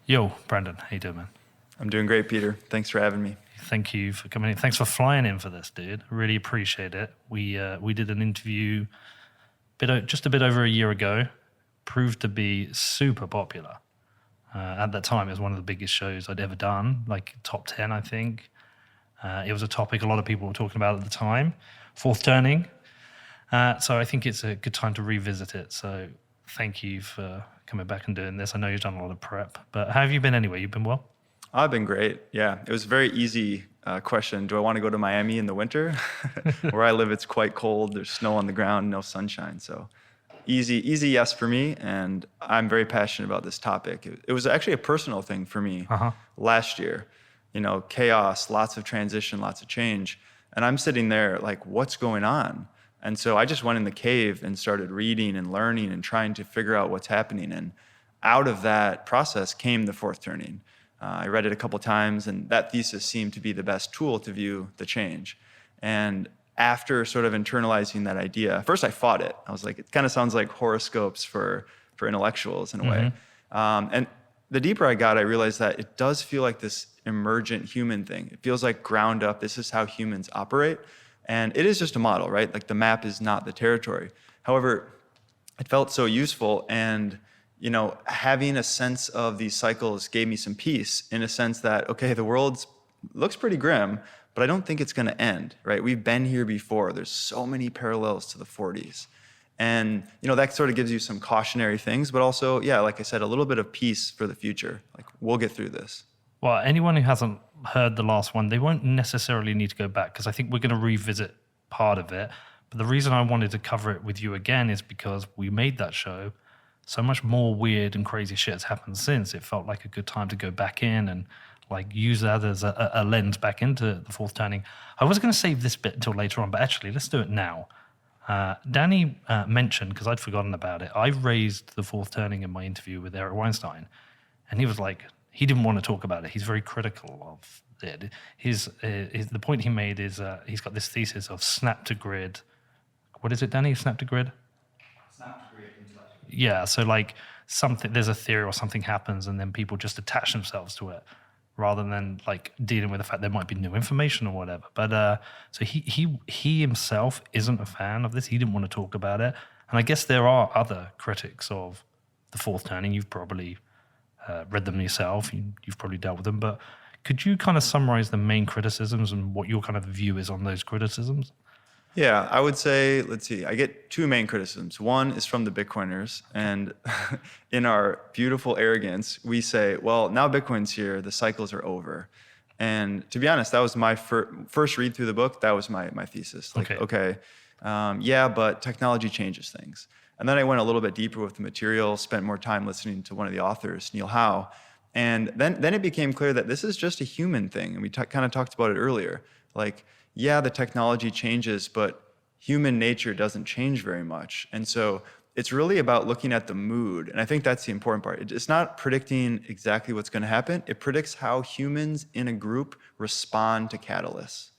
Yo, Brandon, how you doing, man? I'm doing great, Peter. Thanks for having me. Thank you for coming in. Thanks for flying in for this, dude. Really appreciate it. We did an interview just a bit over a year ago. Proved to be super popular. At that time, it was one of the biggest shows I'd ever done, like top 10, I think. It was a topic a lot of people were talking about at the time, fourth turning. So I think it's a good time to revisit it. So thank you for coming back and doing this. I know you've done a lot of prep, but how have you been anyway? You've been well? I've been great. Yeah, it was a very easy question. Do I want to go to Miami in the winter? Where I live, it's quite cold. There's snow on the ground, no sunshine. So easy yes for me. And I'm very passionate about this topic. It was actually a personal thing for me last year. You know, chaos, lots of transition, lots of change. And I'm sitting there like, what's going on? And so I just went in the cave and started reading and learning and trying to figure out what's happening. And out of that process came the fourth turning. I read it a couple times, and that thesis seemed to be the best tool to view the change. And after sort of internalizing that idea, first I fought it. I was like, it kind of sounds like horoscopes for intellectuals in a way. And the deeper I got, I realized that it does feel like this emergent human thing. It feels like ground up. This is how humans operate. And it is just a model, right? Like the map is not the territory. However, it felt so useful, and you know, having a sense of these cycles gave me some peace in a sense that, okay, the world looks pretty grim, but I don't think it's going to end, right? We've been here before. There's so many parallels to the 40s. And, you know, that sort of gives you some cautionary things, but also, yeah, like I said, a little bit of peace for the future. Like, we'll get through this. Well, anyone who hasn't heard the last one, they won't necessarily need to go back because I think we're going to revisit part of it. But the reason I wanted to cover it with you again is because we made that show. So much more weird and crazy shit has happened since. It felt like a good time to go back in and like use that as a lens back into the fourth turning. I was going to save this bit until later on, but actually let's do it now. Danny mentioned, because I'd forgotten about it, I raised the fourth turning in my interview with Eric Weinstein, and he was like, he didn't want to talk about it. He's very critical of it. The point he made is he's got this thesis of snap to grid. What is it, Danny? Snap to grid? Yeah, so like there's a theory or something happens and then people just attach themselves to it rather than like dealing with the fact there might be new information or whatever. But so he himself isn't a fan of this. He didn't want to talk about it. And I guess there are other critics of the fourth turning. You've probably read them yourself. You've probably dealt with them. But could you kind of summarize the main criticisms and what your kind of view is on those criticisms? Yeah, I would say, let's see, I get two main criticisms. One is from the Bitcoiners, and in our beautiful arrogance, we say, well, now Bitcoin's here, the cycles are over. And to be honest, that was my first read through the book. That was my thesis. Like, yeah, but technology changes things. And then I went a little bit deeper with the material, spent more time listening to one of the authors, Neil Howe. And then it became clear that this is just a human thing. And we kind of talked about it earlier. Like, yeah, the technology changes, but human nature doesn't change very much. And so it's really about looking at the mood. And I think that's the important part. It's not predicting exactly what's going to happen. It predicts how humans in a group respond to catalysts.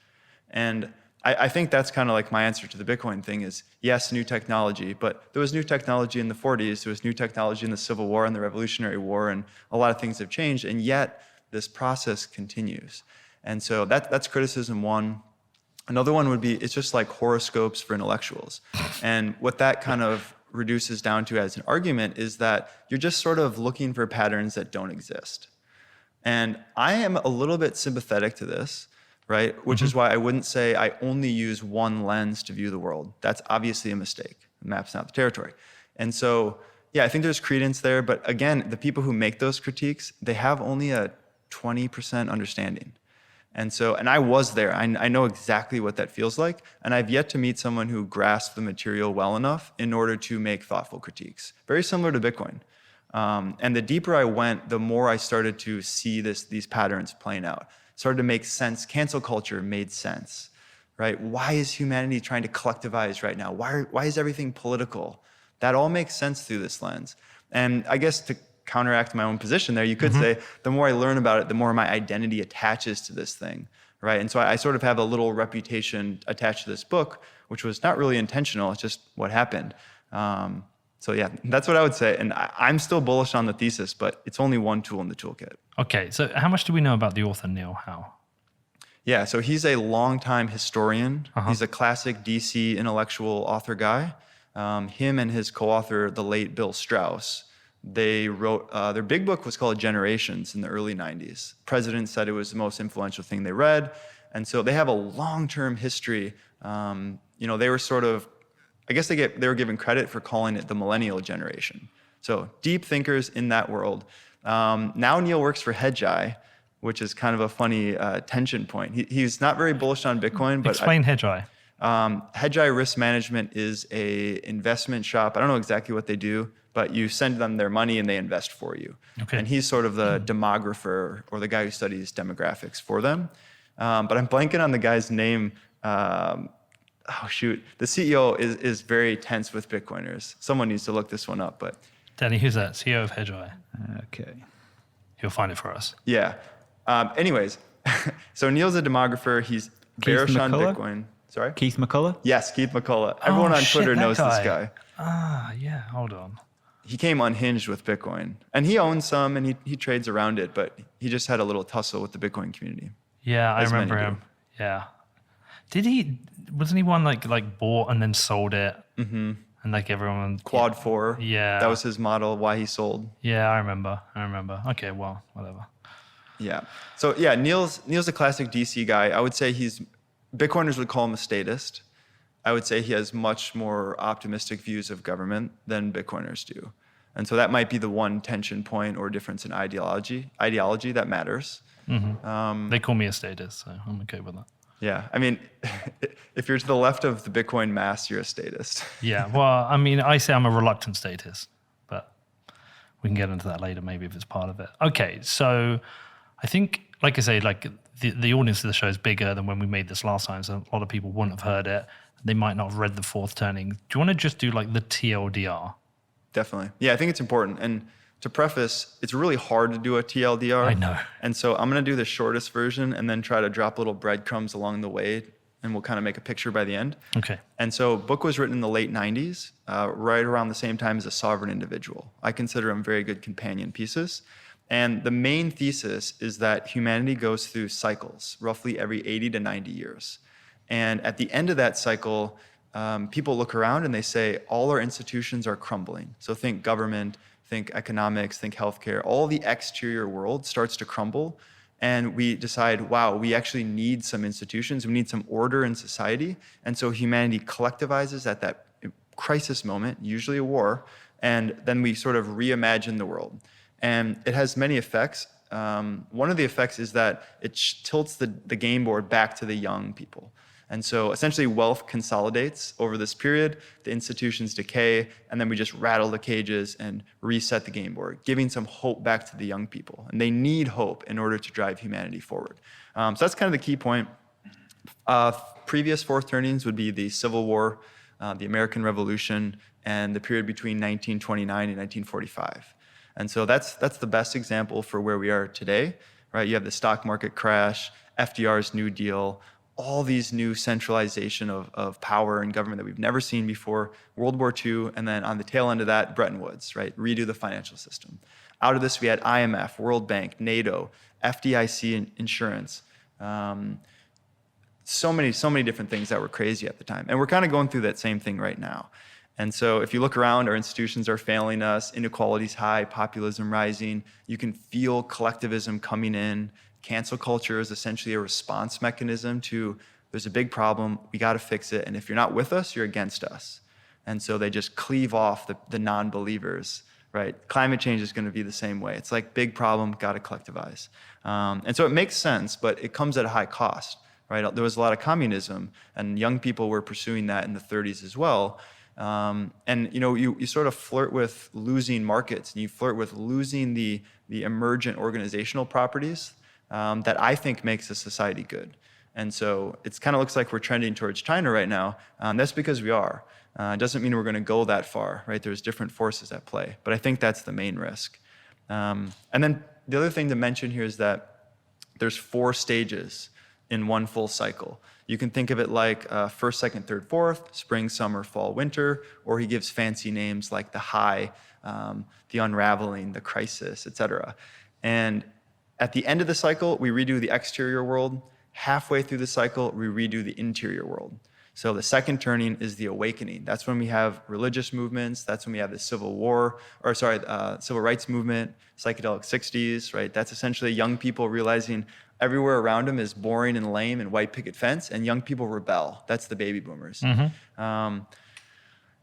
And I think that's kind of like my answer to the Bitcoin thing is, yes, new technology, but there was new technology in the 40s. There was new technology in the Civil War and the Revolutionary War, and a lot of things have changed. And yet this process continues. And so that's criticism one. Another one would be, it's just like horoscopes for intellectuals. And what that kind of reduces down to as an argument is that you're just sort of looking for patterns that don't exist. And I am a little bit sympathetic to this, right? Which is why I wouldn't say I only use one lens to view the world. That's obviously a mistake. The map's not the territory. And so, yeah, I think there's credence there. But again, the people who make those critiques, they have only a 20% understanding. And so, and I was there. I know exactly what that feels like. And I've yet to meet someone who grasped the material well enough in order to make thoughtful critiques. Very similar to Bitcoin. And the deeper I went, the more I started to see these patterns playing out. Started to make sense. Cancel culture made sense, right? Why is humanity trying to collectivize right now? Why is everything political? That all makes sense through this lens. And I guess to counteract my own position there, you could say, the more I learn about it, the more my identity attaches to this thing, right? And so I sort of have a little reputation attached to this book, which was not really intentional, it's just what happened. So yeah, that's what I would say. And I'm still bullish on the thesis, but it's only one tool in the toolkit. Okay, so how much do we know about the author, Neil Howe? Yeah, so he's a longtime historian. He's a classic DC intellectual author guy. Him and his co-author, the late Bill Strauss, they wrote, their big book was called Generations in the early 90s. President said it was the most influential thing they read. And so they have a long-term history. They were sort of, I guess they were given credit for calling it the millennial generation. So deep thinkers in that world. Now Neil works for Hedgeye, which is kind of a funny tension point. He's not very bullish on Bitcoin, but explain Hedgeye. Hedgeye Risk Management is a investment shop. I don't know exactly what they do, but you send them their money and they invest for you. Okay. And he's sort of the demographer or the guy who studies demographics for them. But I'm blanking on the guy's name. The CEO is very tense with Bitcoiners. Someone needs to look this one up. But Danny, who's that? CEO of Hedgeye. Okay. He'll find it for us. Yeah. Anyways, so Neil's a demographer. He's bearish on McCullough? Bitcoin. Sorry? Keith McCullough? Yes, Keith McCullough. Everyone on Twitter that knows this guy. Yeah, hold on. He came unhinged with Bitcoin. And he owns some and he trades around it, but he just had a little tussle with the Bitcoin community. Yeah, I As many remember do. him. Yeah. Wasn't he one like bought and then sold it? Mm-hmm. And like everyone. Quad 4. Yeah. That was his model, why he sold. Yeah, I remember. Okay, well, whatever. Yeah. So yeah, Neil's a classic DC guy. I would say Bitcoiners would call him a statist. I would say he has much more optimistic views of government than Bitcoiners do. And so that might be the one tension point or difference in ideology that matters. Mm-hmm. They call me a statist, so I'm okay with that. Yeah. I mean, if you're to the left of the Bitcoin mass, you're a statist. Yeah. Well, I mean, I say I'm a reluctant statist, but we can get into that later, maybe if it's part of it. Okay. So I think, like I say, like the audience of the show is bigger than when we made this last time. So a lot of people wouldn't have heard it. They might not have read the fourth turning. Do you want to just do like the TLDR? Definitely. Yeah, I think it's important. And to preface, it's really hard to do a TLDR. I know. And so I'm going to do the shortest version and then try to drop little breadcrumbs along the way, and we'll kind of make a picture by the end. Okay. And so book was written in the late 90s, right around the same time as A Sovereign Individual. I consider them very good companion pieces. And the main thesis is that humanity goes through cycles, roughly every 80 to 90 years. And at the end of that cycle, people look around and they say, all our institutions are crumbling. So think government, think economics, think healthcare. All the exterior world starts to crumble. And we decide, wow, we actually need some institutions. We need some order in society. And so humanity collectivizes at that crisis moment, usually a war. And then we sort of reimagine the world. And it has many effects. One of the effects is that it tilts the game board back to the young people. And so essentially wealth consolidates over this period, the institutions decay, and then we just rattle the cages and reset the game board, giving some hope back to the young people. And they need hope in order to drive humanity forward. So that's kind of the key point. Previous fourth turnings would be the Civil War, the American Revolution, and the period between 1929 and 1945. And so that's the best example for where we are today, right? You have the stock market crash, FDR's New Deal, all these new centralization of power and government that we've never seen before, World War II, and then on the tail end of that, Bretton Woods, right? Redo the financial system. Out of this, we had IMF, World Bank, NATO, FDIC insurance, so many different things that were crazy at the time. And we're kind of going through that same thing right now. And so if you look around, our institutions are failing us, inequality's high, populism rising, you can feel collectivism coming in. Cancel culture is essentially a response mechanism to, there's a big problem, we got to fix it, and if you're not with us, you're against us. And so they just cleave off the non-believers, right? Climate change is going to be the same way. It's like, big problem, got to collectivize. And so it makes sense, but it comes at a high cost, right? There was a lot of communism, and young people were pursuing that in the 30s as well. And you sort of flirt with losing markets, and you flirt with losing the emergent organizational properties that I think makes a society good. And so it kind of looks like we're trending towards China right now. That's because we are. It doesn't mean we're going to go that far, right? There's different forces at play. But I think that's the main risk. And then the other thing to mention here is that there's 4 stages in one full cycle. You can think of it like first, second, third, fourth, spring, summer, fall, winter, or he gives fancy names like the high, the unraveling, the crisis, etc. And at the end of the cycle, we redo the exterior world. Halfway through the cycle, we redo the interior world. So the second turning is the awakening. That's when we have religious movements. That's when we have the civil rights movement, psychedelic 60s, right? That's essentially young people realizing everywhere around them is boring and lame and white picket fence, and young people rebel. That's the baby boomers. And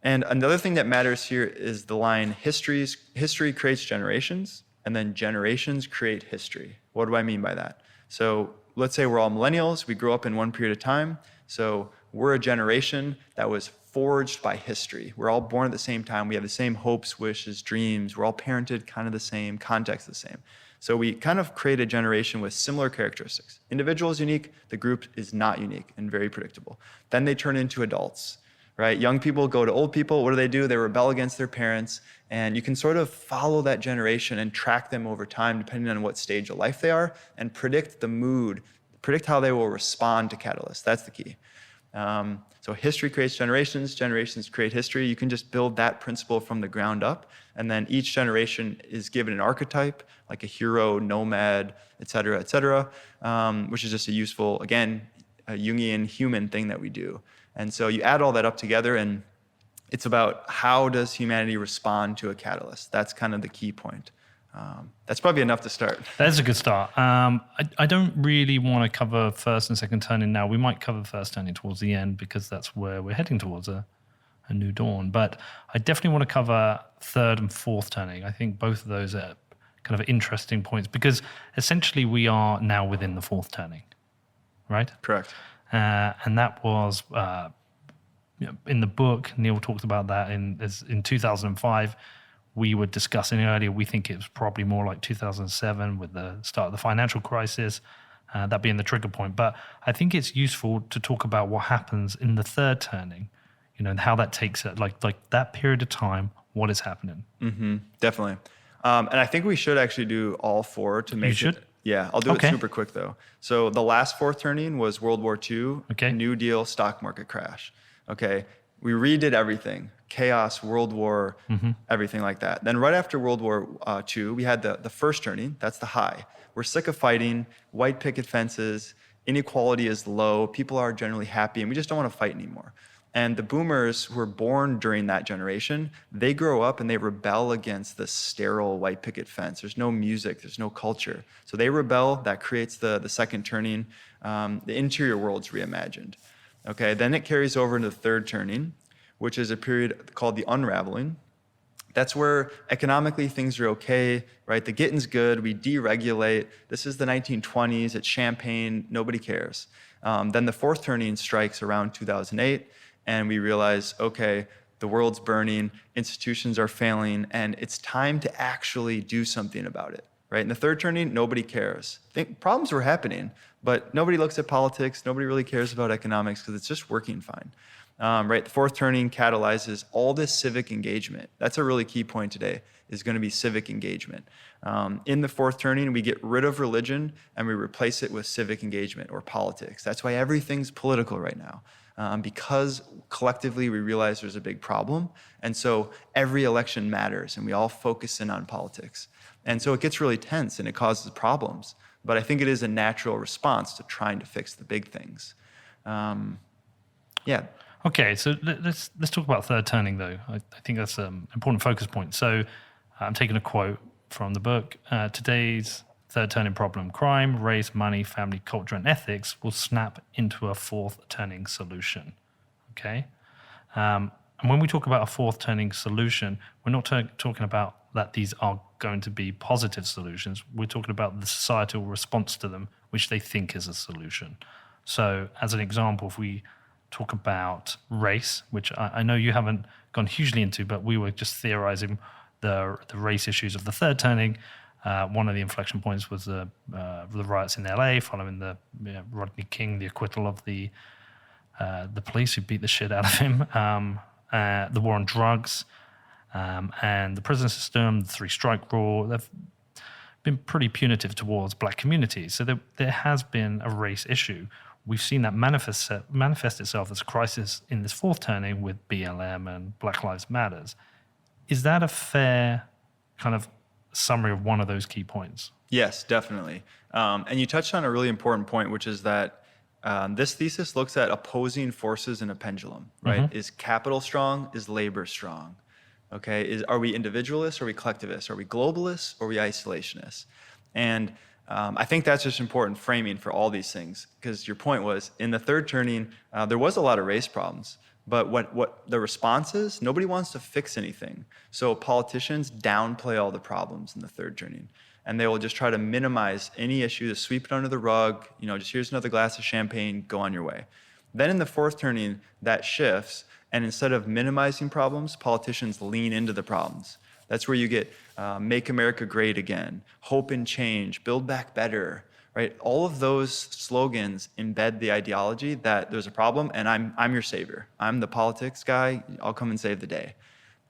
another thing that matters here is the line, history creates generations, and then generations create history. What do I mean by that? So let's say we're all millennials. We grew up in one period of time. So we're a generation that was forged by history. We're all born at the same time. We have the same hopes, wishes, dreams. We're all parented kind of the same, context the same. So we kind of create a generation with similar characteristics. Individual is unique. The group is not unique and very predictable. Then they turn into adults, right? Young people go to old people. What do? They rebel against their parents. And you can sort of follow that generation and track them over time, depending on what stage of life they are, and predict the mood, predict how they will respond to catalysts. That's the key. So history creates generations, generations create history. You can just build that principle from the ground up. And then each generation is given an archetype, like a hero, nomad, et cetera, which is just a useful, again, a Jungian human thing that we do. And so you add all that up together, and it's about how does humanity respond to a catalyst. That's kind of the key point. That's probably enough to start. That's a good start. I don't really want to cover first and second turning now. We might cover first turning towards the end because that's where we're heading towards a new dawn. But I definitely want to cover third and fourth turning. I think both of those are kind of interesting points because essentially we are now within the fourth turning, right? Correct. And that was in the book. Neil talked about that in 2005. We were discussing earlier, we think it was probably more like 2007 with the start of the financial crisis, that being the trigger point. But I think it's useful to talk about what happens in the third turning, and how that takes it, like that period of time, what is happening. Mm-hmm, definitely. And I think we should actually do all four to make it. Yeah, I'll do it super quick though. So the last fourth turning was World War II, New Deal, stock market crash. Okay, we redid everything. Chaos, World War, everything like that. Then right after World War II, we had the first turning. That's the high. We're sick of fighting, white picket fences, inequality is low, people are generally happy, and we just don't want to fight anymore. And the boomers who were born during that generation, they grow up and they rebel against the sterile white picket fence. There's no music, there's no culture. So they rebel, that creates the second turning. The interior world's reimagined. Okay, then it carries over into the third turning, which is a period called the unraveling. That's where economically things are okay, right? The getting's good, we deregulate. This is the 1920s, it's champagne, nobody cares. Then the fourth turning strikes around 2008, and we realize, okay, the world's burning, institutions are failing, and it's time to actually do something about it, right? In the third turning, nobody cares. Problems were happening, but nobody looks at politics, nobody really cares about economics because it's just working fine. Right, the fourth turning catalyzes all this civic engagement. That's a really key point today, is going to be civic engagement. In the fourth turning, we get rid of religion and we replace it with civic engagement or politics. That's why everything's political right now, because collectively we realize there's a big problem. And so every election matters and we all focus in on politics. And so it gets really tense and it causes problems. But I think it is a natural response to trying to fix the big things. Yeah. Okay, so let's talk about third turning, though. I think that's an important focus point. So I'm taking a quote from the book. Today's third turning problem, crime, race, money, family, culture, and ethics will snap into a fourth turning solution. Okay? And when we talk about a fourth turning solution, we're not talking about that these are going to be positive solutions. We're talking about the societal response to them, which they think is a solution. So as an example, if we talk about race, which I know you haven't gone hugely into, but we were just theorizing the race issues of the third turning. One of the inflection points was the riots in LA following the Rodney King, the acquittal of the police who beat the shit out of him, the war on drugs, and the prison system, the three-strike rule. been pretty punitive towards black communities. So there has been a race issue. We've seen that manifest itself as a crisis in this fourth turning with BLM and Black Lives Matters. Is that a fair kind of summary of one of those key points? Yes, definitely. And you touched on a really important point, which is that this thesis looks at opposing forces in a pendulum, right? Mm-hmm. Is capital strong? Is labor strong? Okay, are we individualists? Are we collectivists? Are we globalists? Or are we isolationists? And I think that's just important framing for all these things, because your point was in the third turning, there was a lot of race problems. But what the response is, nobody wants to fix anything. So politicians downplay all the problems in the third turning. And they will just try to minimize any issue, to sweep it under the rug, just here's another glass of champagne, go on your way. Then in the fourth turning, that shifts. And instead of minimizing problems, politicians lean into the problems. That's where you get Make America Great Again, Hope and Change, Build Back Better, right? All of those slogans embed the ideology that there's a problem and I'm your savior. I'm the politics guy. I'll come and save the day.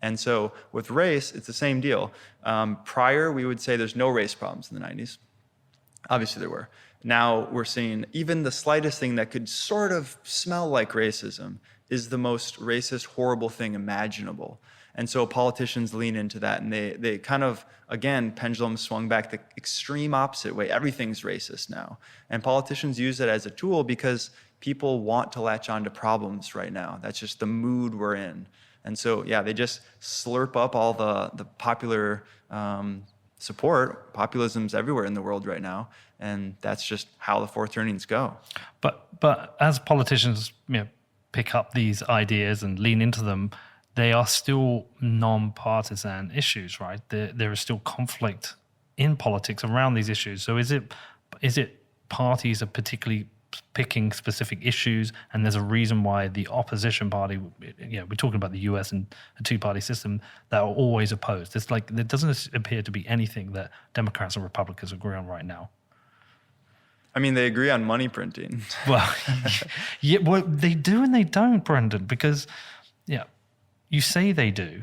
And so with race, it's the same deal. Prior, we would say there's no race problems in the 90s. Obviously there were. Now we're seeing even the slightest thing that could sort of smell like racism is the most racist, horrible thing imaginable. And so politicians lean into that, and they kind of, again, pendulum swung back the extreme opposite way. Everything's racist now. And politicians use it as a tool because people want to latch on to problems right now. That's just the mood we're in. And so, yeah, they just slurp up all the popular support. Populism's everywhere in the world right now, and that's just how the fourth turnings go. But as politicians pick up these ideas and lean into them, they are still non-partisan issues, right? There is still conflict in politics around these issues. So is it parties are particularly picking specific issues, and there's a reason why the opposition party, we're talking about the US and a two-party system, that are always opposed. It's like there doesn't appear to be anything that Democrats and Republicans agree on right now. I mean, they agree on money printing. Well, yeah, well, they do and they don't, Brandon, because you say they do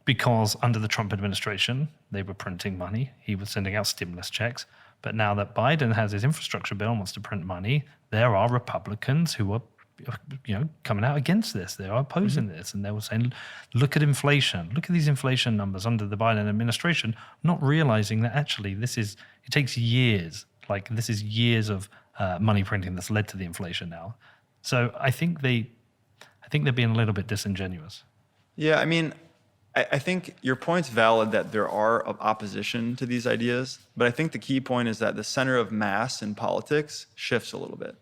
because under the Trump administration, they were printing money. He was sending out stimulus checks. But now that Biden has his infrastructure bill and wants to print money, there are Republicans who are coming out against this. They are opposing this. And they were saying, look at inflation. Look at these inflation numbers under the Biden administration, not realizing that actually it takes years. Like this is years of money printing that's led to the inflation now. So I think they're being a little bit disingenuous. Yeah, I mean, I think your point's valid that there are opposition to these ideas, but I think the key point is that the center of mass in politics shifts a little bit,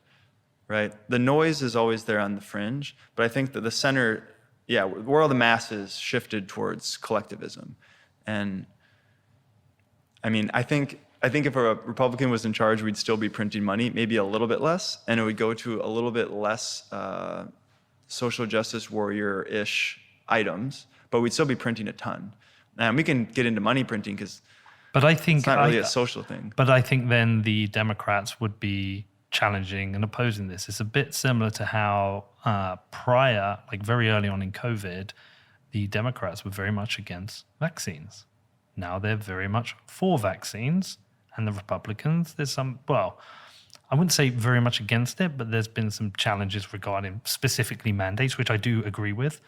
right? The noise is always there on the fringe, but I think that the center, where all the masses shifted towards collectivism. And I mean, I think if a Republican was in charge, we'd still be printing money, maybe a little bit less, and it would go to a little bit less social justice warrior-ish items, but we'd still be printing a ton. And we can get into money printing because it's not really a social thing. But I think then the Democrats would be challenging and opposing this. It's a bit similar to how prior, like very early on in COVID, the Democrats were very much against vaccines. Now they're very much for vaccines, and the Republicans, I wouldn't say very much against it, but there's been some challenges regarding specifically mandates, which I do agree with.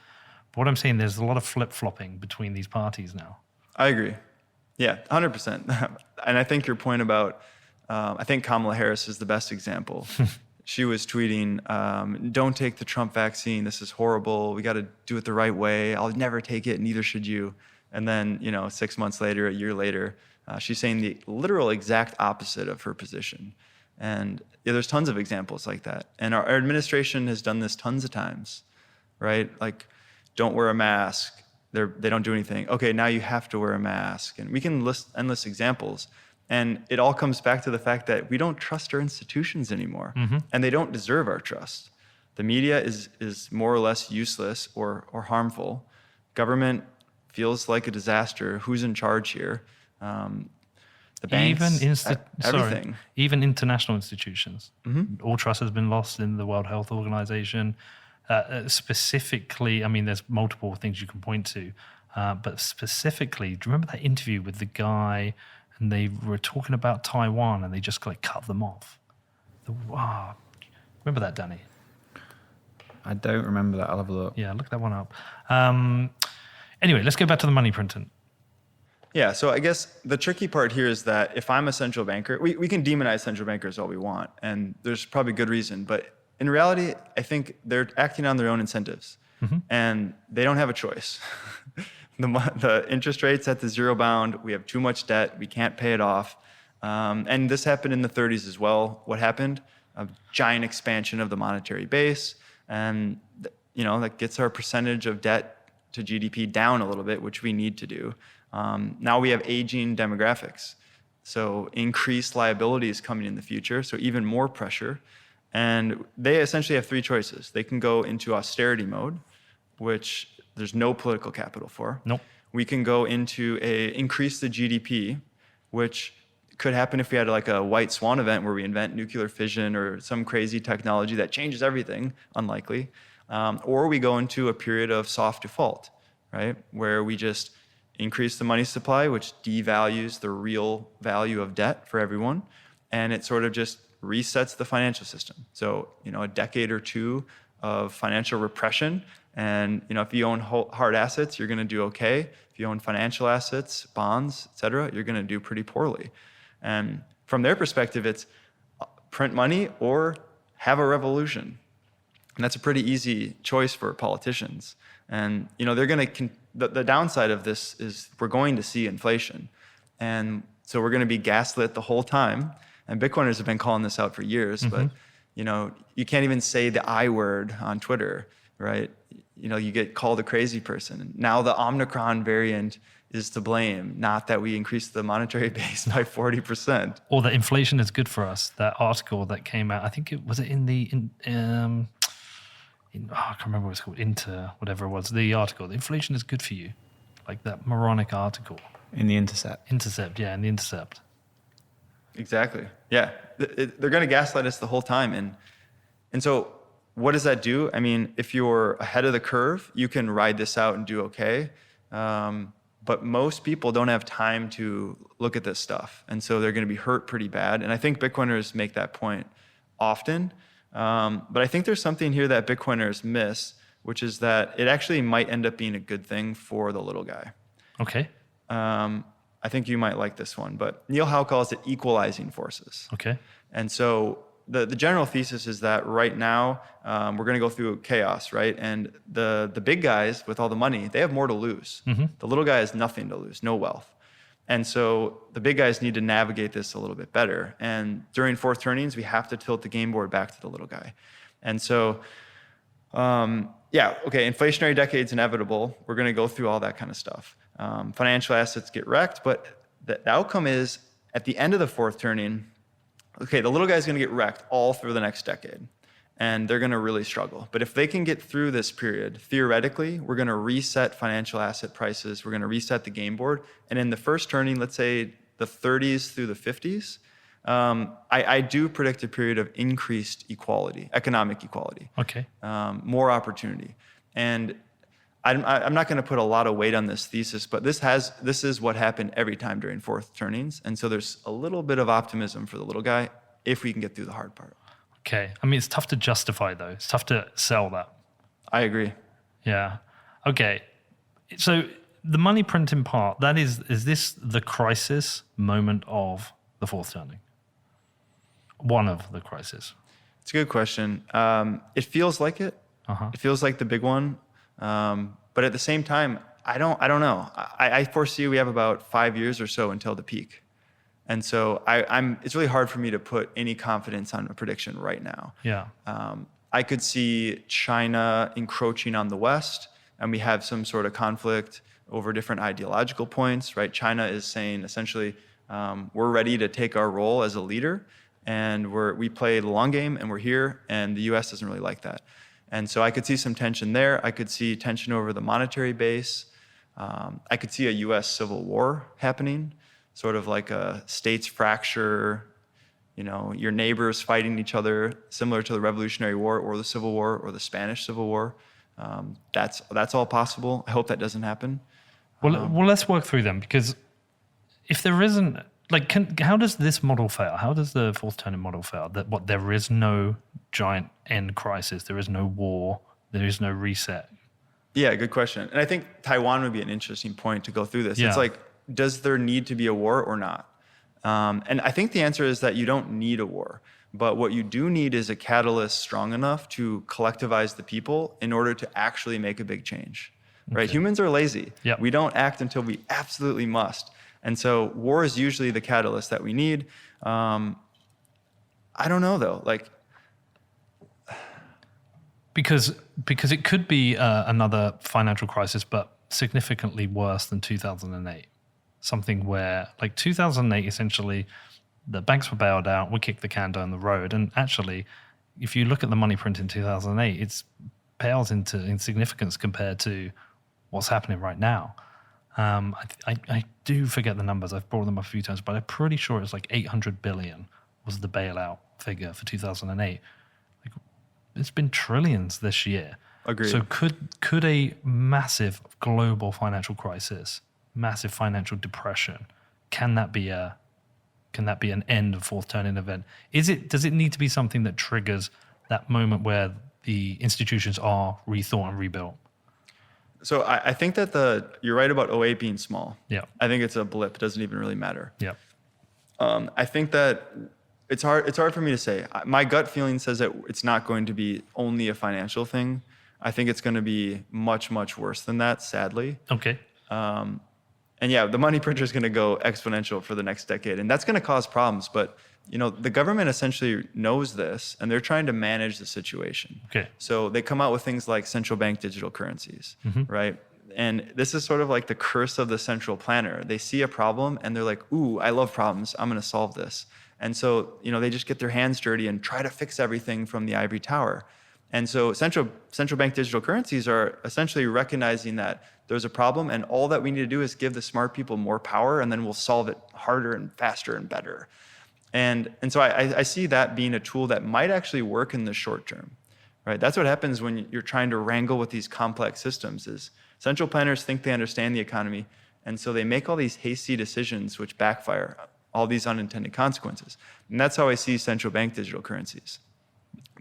But what I'm saying, there's a lot of flip-flopping between these parties now. I agree. Yeah, 100%. And I think your point about, I think Kamala Harris is the best example. She was tweeting, don't take the Trump vaccine. This is horrible. We got to do it the right way. I'll never take it. Neither should you. And then, 6 months later, a year later, she's saying the literal exact opposite of her position. And there's tons of examples like that. And our administration has done this tons of times, right? Like, don't wear a mask. They don't do anything. Okay, now you have to wear a mask. And we can list endless examples. And it all comes back to the fact that we don't trust our institutions anymore. Mm-hmm. And they don't deserve our trust. The media is more or less useless or harmful. Government feels like a disaster. Who's in charge here? The banks, everything. Even international institutions. Mm-hmm. All trust has been lost in the World Health Organization. Specifically, I mean, there's multiple things you can point to, but specifically, do you remember that interview with the guy and they were talking about Taiwan, and they just like cut them off. Wow. Remember that, Danny? I don't remember that. I'll have a look. Yeah, look that one up. Anyway, let's go back to the money printing. Yeah, so I guess the tricky part here is that if I'm a central banker, we can demonize central bankers all we want, and there's probably good reason, but in reality, I think they're acting on their own incentives, and they don't have a choice. The interest rate's at the zero bound. We have too much debt. We can't pay it off. And this happened in the 30s as well. What happened? A giant expansion of the monetary base, and that gets our percentage of debt to GDP down a little bit, which we need to do. Now we have aging demographics, so increased liabilities coming in the future, so even more pressure. And they essentially have three choices. They can go into austerity mode, which there's no political capital for. Nope. We can go into increase the GDP, which could happen if we had like a white swan event where we invent nuclear fission or some crazy technology that changes everything, unlikely. Or we go into a period of soft default, right? Where we just increase the money supply, which devalues the real value of debt for everyone. And it sort of just resets the financial system. So, a decade or two of financial repression. And, if you own hard assets, you're going to do okay. If you own financial assets, bonds, et cetera, you're going to do pretty poorly. And from their perspective, it's print money or have a revolution. And that's a pretty easy choice for politicians. And, they're going to, the downside of this is we're going to see inflation. And so we're going to be gaslit the whole time. And Bitcoiners have been calling this out for years, but, you can't even say the I word on Twitter, right? You get called a crazy person. Now the Omicron variant is to blame, not that we increased the monetary base by 40%. Or that inflation is good for us. That article that came out, I think it was I can't remember what it's called, whatever it was, the article. The inflation is good for you. Like that moronic article. In the Intercept. In the Intercept. Exactly. Yeah. They're going to gaslight us the whole time. And so what does that do? I mean, if you're ahead of the curve, you can ride this out and do okay. But most people don't have time to look at this stuff. And so they're going to be hurt pretty bad. And I think Bitcoiners make that point often. But I think there's something here that Bitcoiners miss, which is that it actually might end up being a good thing for the little guy. Okay. I think you might like this one, but Neil Howe calls it equalizing forces. Okay. And so the general thesis is that right now we're going to go through chaos, right? And the big guys with all the money, they have more to lose. The little guy has nothing to lose, no wealth. And so the big guys need to navigate this a little bit better. And during fourth turnings, we have to tilt the game board back to the little guy. And so, inflationary decade's inevitable. We're going to go through all that kind of stuff. Financial assets get wrecked, but the outcome is at the end of the fourth turning, okay, the little guy's going to get wrecked all through the next decade, and they're going to really struggle. But if they can get through this period, theoretically, we're going to reset financial asset prices. We're going to reset the game board. And in the first turning, let's say the 30s through the 50s, I do predict a period of increased equality, economic equality. Okay. More opportunity. And I'm not going to put a lot of weight on this thesis, but this is what happened every time during fourth turnings. And so there's a little bit of optimism for the little guy if we can get through the hard part. Okay. I mean, it's tough to justify, though. It's tough to sell that. I agree. Yeah. Okay. So the money printing part, is this the crisis moment of the fourth turning? One of the crises. It's a good question. It feels like it. It feels like the big one. But at the same time, I don't know. I foresee we have about 5 years or so until the peak. And so it's really hard for me to put any confidence on a prediction right now. Yeah. I could see China encroaching on the West, and we have some sort of conflict over different ideological points, right? China is saying essentially, we're ready to take our role as a leader, and we play the long game, and we're here, and the US doesn't really like that. And so I could see some tension there. I could see tension over the monetary base. I could see a US civil war happening, sort of like a states fracture, your neighbors fighting each other, similar to the Revolutionary War or the Civil War or the Spanish Civil War. That's all possible. I hope that doesn't happen. Well, let's work through them, because if there isn't like, how does this model fail? How does the fourth turning model fail? That there is no giant end crisis, there is no war, there is no reset. Yeah, good question. And I think Taiwan would be an interesting point to go through this. Yeah. It's like, does there need to be a war or not? And I think the answer is that you don't need a war. But what you do need is a catalyst strong enough to collectivize the people in order to actually make a big change. Right? Okay. Humans are lazy. Yep. We don't act until we absolutely must. And so war is usually the catalyst that we need. I don't know though. Like, because it could be another financial crisis, but significantly worse than 2008. Something where, like 2008, essentially, the banks were bailed out. We kicked the can down the road, and actually, if you look at the money print in 2008, it's pales into insignificance compared to what's happening right now. I do forget the numbers. I've brought them up a few times, but I'm pretty sure it's like 800 billion was the bailout figure for 2008. Like, it's been trillions this year. Agreed. So could a massive global financial crisis, massive financial depression, can that be an end of fourth turning event? Does it need to be something that triggers that moment where the institutions are rethought and rebuilt? So I think that you're right about 08 being small. Yeah. I think it's a blip. It doesn't even really matter. Yeah. I think that it's hard for me to say. My gut feeling says that it's not going to be only a financial thing. I think it's going to be much, much worse than that, sadly. Okay. And yeah, the money printer is going to go exponential for the next decade, and that's going to cause problems. But the government essentially knows this, and they're trying to manage the situation. Okay. So they come out with things like central bank digital currencies, right? And this is sort of like the curse of the central planner. They see a problem, and they're like, "Ooh, I love problems. I'm going to solve this." And so they just get their hands dirty and try to fix everything from the ivory tower. And so central bank digital currencies are essentially recognizing that there's a problem, and all that we need to do is give the smart people more power, and then we'll solve it harder and faster and better. And so I see that being a tool that might actually work in the short term, right? That's what happens when you're trying to wrangle with these complex systems. Is central planners think they understand the economy, and so they make all these hasty decisions which backfire, all these unintended consequences. And that's how I see central bank digital currencies.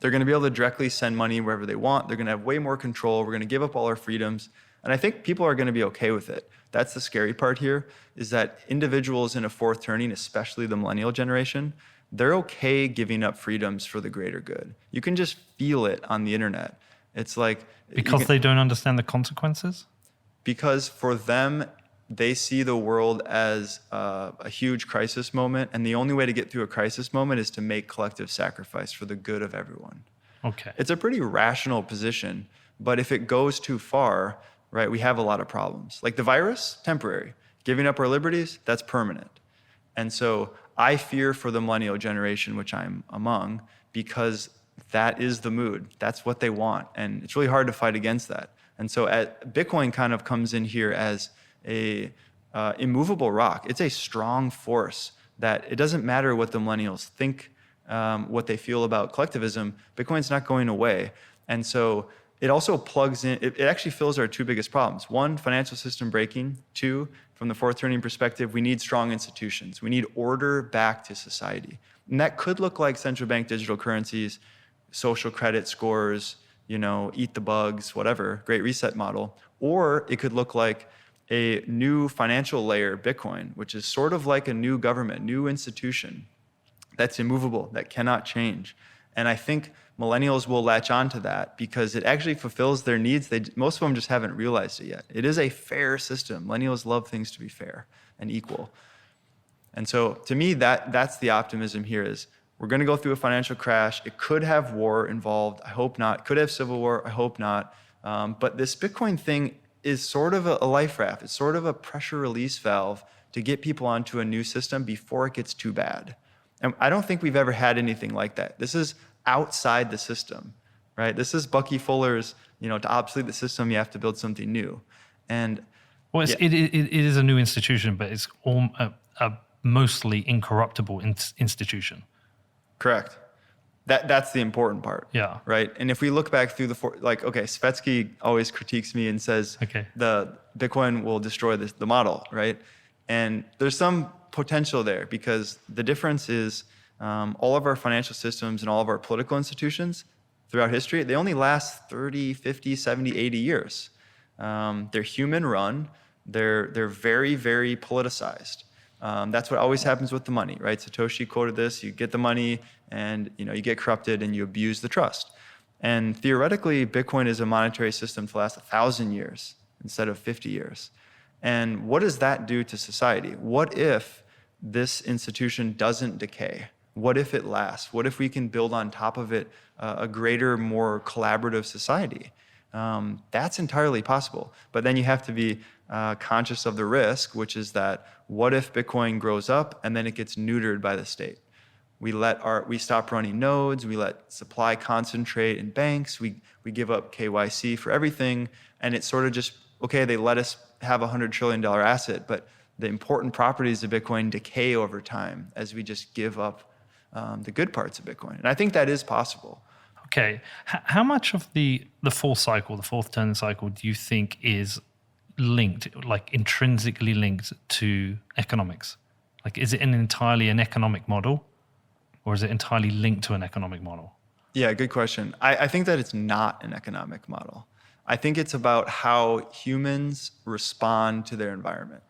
They're going to be able to directly send money wherever they want. They're going to have way more control. We're going to give up all our freedoms. And I think people are going to be okay with it. That's the scary part here, is that individuals in a fourth turning, especially the millennial generation, they're okay giving up freedoms for the greater good. You can just feel it on the internet. It's like... Because they don't understand the consequences? Because for them, they see the world as a huge crisis moment, and the only way to get through a crisis moment is to make collective sacrifice for the good of everyone. Okay. It's a pretty rational position, but if it goes too far, right, we have a lot of problems. Like the virus, temporary. Giving up our liberties, that's permanent. And so I fear for the millennial generation, which I'm among, because that is the mood. That's what they want, and it's really hard to fight against that. And so Bitcoin kind of comes in here as a immovable rock. It's a strong force that it doesn't matter what the millennials think, what they feel about collectivism, Bitcoin's not going away. And so it also plugs in, it actually fills our two biggest problems. One, financial system breaking. Two, from the fourth turning perspective, we need strong institutions. We need order back to society. And that could look like central bank digital currencies, social credit scores, eat the bugs, whatever, great reset model. Or it could look like a new financial layer, Bitcoin, which is sort of like a new government, new institution that's immovable, that cannot change. And I think millennials will latch on to that because it actually fulfills their needs. Most of them just haven't realized it yet. It is a fair system. Millennials love things to be fair and equal. And so to me, that's the optimism here is we're going to go through a financial crash. It could have war involved. I hope not. Could have civil war. I hope not. But this Bitcoin thing is sort of a life raft. It's sort of a pressure release valve to get people onto a new system before it gets too bad. And I don't think we've ever had anything like that. This is outside the system, right? This is Bucky Fuller's, to obsolete the system, you have to build something new. And well, it is a new institution, but it's a mostly incorruptible institution. Correct. That's the important part. Yeah. Right. And if we look back through Svetsky always critiques me and says, okay, the Bitcoin will destroy the model, right? And there's some potential there because the difference is all of our financial systems and all of our political institutions throughout history, they only last 30, 50, 70, 80 years. They're human run. They're very, very politicized. That's what always happens with the money, right? Satoshi quoted this: you get the money and you get corrupted and you abuse the trust. And theoretically, Bitcoin is a monetary system to last 1,000 years instead of 50 years. And what does that do to society? What if this institution doesn't decay? What if it lasts? What if we can build on top of it a greater, more collaborative society? That's entirely possible. But then you have to be conscious of the risk, which is that what if Bitcoin grows up and then it gets neutered by the state? We stop running nodes, we let supply concentrate in banks, we give up KYC for everything, and it's sort of just, okay, they let us have $100 trillion asset, but the important properties of Bitcoin decay over time as we just give up the good parts of Bitcoin. And I think that is possible. Okay. How much of the fourth cycle, the fourth turn cycle, do you think is linked, like intrinsically linked to economics? Like, is it entirely an economic model, or is it entirely linked to an economic model? Yeah, good question. I think that it's not an economic model. I think it's about how humans respond to their environment.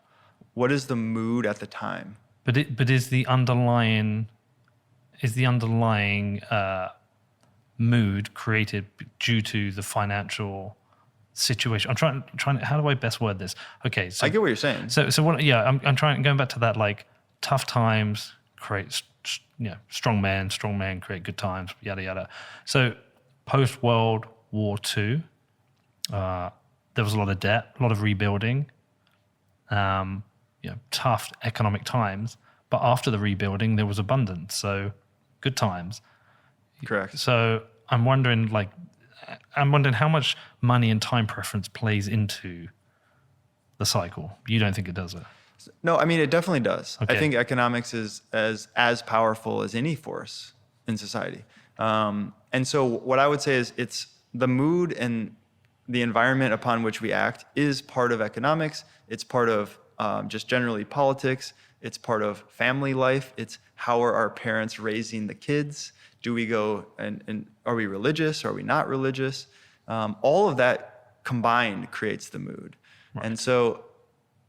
What is the mood at the time? But is the underlying mood created due to the financial situation? I'm trying. How do I best word this? Okay, so I get what you're saying. So what? Yeah, I'm trying going back to that. Like, tough times create strong men create good times. Yada yada. So post World War II, there was a lot of debt, a lot of rebuilding. Tough economic times, but after the rebuilding, there was abundance. So good times. Correct. So I'm wondering how much money and time preference plays into the cycle. You don't think it does it? No, I mean, it definitely does. Okay. I think economics is as powerful as any force in society. And so what I would say is it's the mood and the environment upon which we act is part of economics. It's part of just generally politics. It's part of family life. It's how are our parents raising the kids? Do we go and are we religious? Are we not religious? All of that combined creates the mood. Right. And so,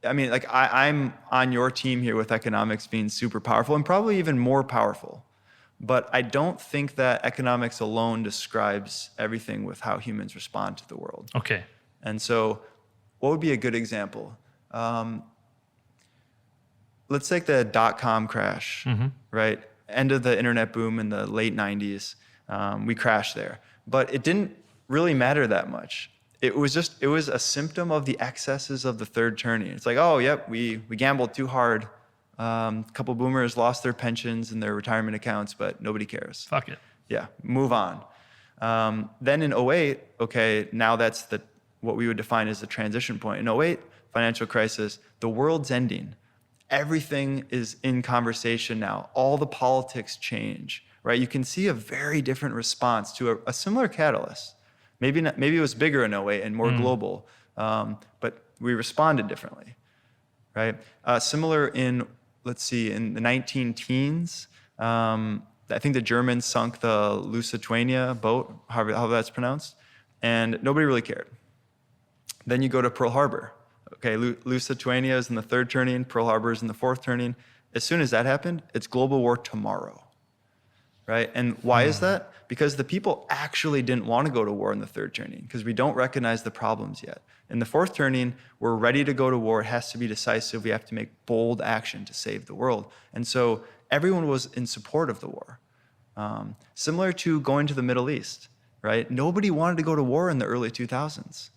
I mean, like I'm on your team here with economics being super powerful and probably even more powerful. But I don't think that economics alone describes everything with how humans respond to the world. Okay. And so what would be a good example? Let's take the dot-com crash, right? End of the internet boom in the late 90s. We crashed there. But it didn't really matter that much. It was a symptom of the excesses of the third turning. It's like, oh, yep, we gambled too hard. A couple boomers lost their pensions and their retirement accounts, but nobody cares. Fuck it. Yeah, move on. Then in 08, okay, now that's what we would define as the transition point. In 08, financial crisis, the world's ending. Everything is in conversation now. All the politics change, right? You can see a very different response to a similar catalyst. Maybe it was bigger in 08 and more global, but we responded differently, right? Similar in, let's see, in the 19 teens, I think the Germans sunk the Lusitania boat, how that's pronounced, and nobody really cared. Then you go to Pearl Harbor. Okay, Lusitania is in the third turning, Pearl Harbor is in the fourth turning. As soon as that happened, it's global war tomorrow, right? And why is that? Because the people actually didn't want to go to war in the third turning because we don't recognize the problems yet. In the fourth turning, we're ready to go to war. It has to be decisive. We have to make bold action to save the world. And so everyone was in support of the war. Similar to going to the Middle East, right? Nobody wanted to go to war in the early 2000s.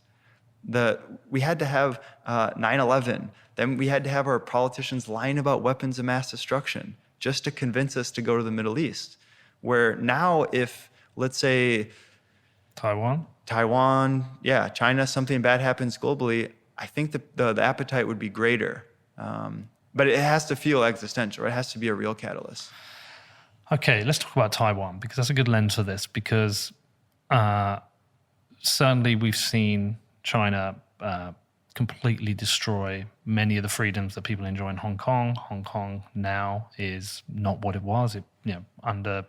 We had to have 9/11. Then we had to have our politicians lying about weapons of mass destruction just to convince us to go to the Middle East. Where now if, let's say, Taiwan, yeah, China, something bad happens globally, I think the appetite would be greater. But it has to feel existential. It has to be a real catalyst. Okay, let's talk about Taiwan because that's a good lens for this because certainly we've seen China completely destroy many of the freedoms that people enjoy in Hong Kong. Hong Kong now is not what it was. Under,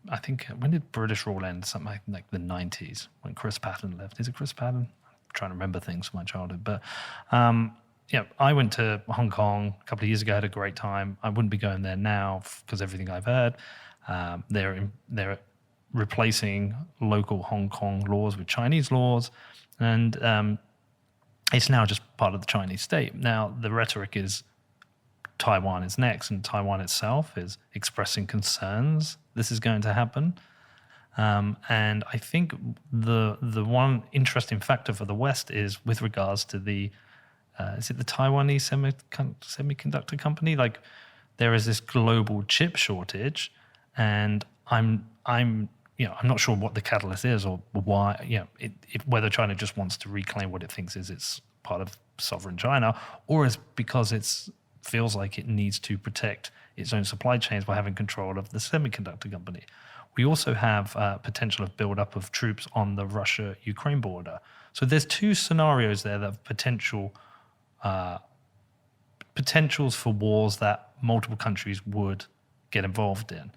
I think, when did British rule end? Something like the 90s, when Chris Patton left. Is it Chris Patton? I'm trying to remember things from my childhood. But I went to Hong Kong a couple of years ago, had a great time. I wouldn't be going there now because everything I've heard. They're replacing local Hong Kong laws with Chinese laws, and it's now just part of the Chinese state. Now, the rhetoric is Taiwan is next, and Taiwan itself is expressing concerns this is going to happen. And I think the one interesting factor for the West is with regards to is it the Taiwanese semiconductor company? Like, there is this global chip shortage, and I'm not sure what the catalyst is or why, whether China just wants to reclaim what it thinks is its part of sovereign China, or is because it feels like it needs to protect its own supply chains by having control of the semiconductor company. We also have potential of buildup of troops on the Russia-Ukraine border. So there's two scenarios there that have potentials for wars that multiple countries would get involved in.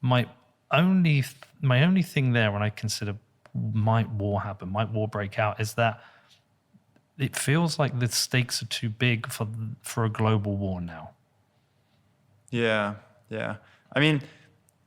My only thing there when I consider might war break out, is that it feels like the stakes are too big for a global war now. Yeah. I mean,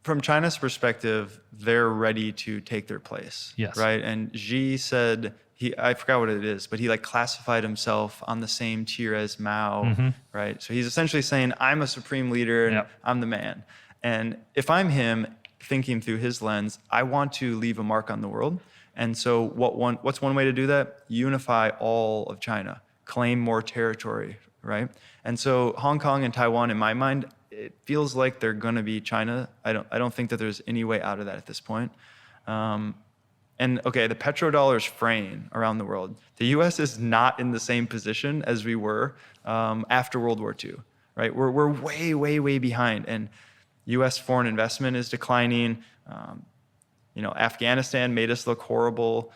from China's perspective, they're ready to take their place. Yes. Right. And Xi said I forgot what it is, but he classified himself on the same tier as Mao. Mm-hmm. Right. So he's essentially saying, I'm a supreme leader and I'm the man. And if I'm him, thinking through his lens, I want to leave a mark on the world. And so what's one way to do that? Unify all of China, claim more territory, right? And so Hong Kong and Taiwan, in my mind, it feels like they're going to be China. I don't think that there's any way out of that at this point. And okay, the petrodollar is fraying around the world. The U.S. is not in the same position as we were after World War II, right? We're way, way, way behind, and U.S. foreign investment is declining. Afghanistan made us look horrible.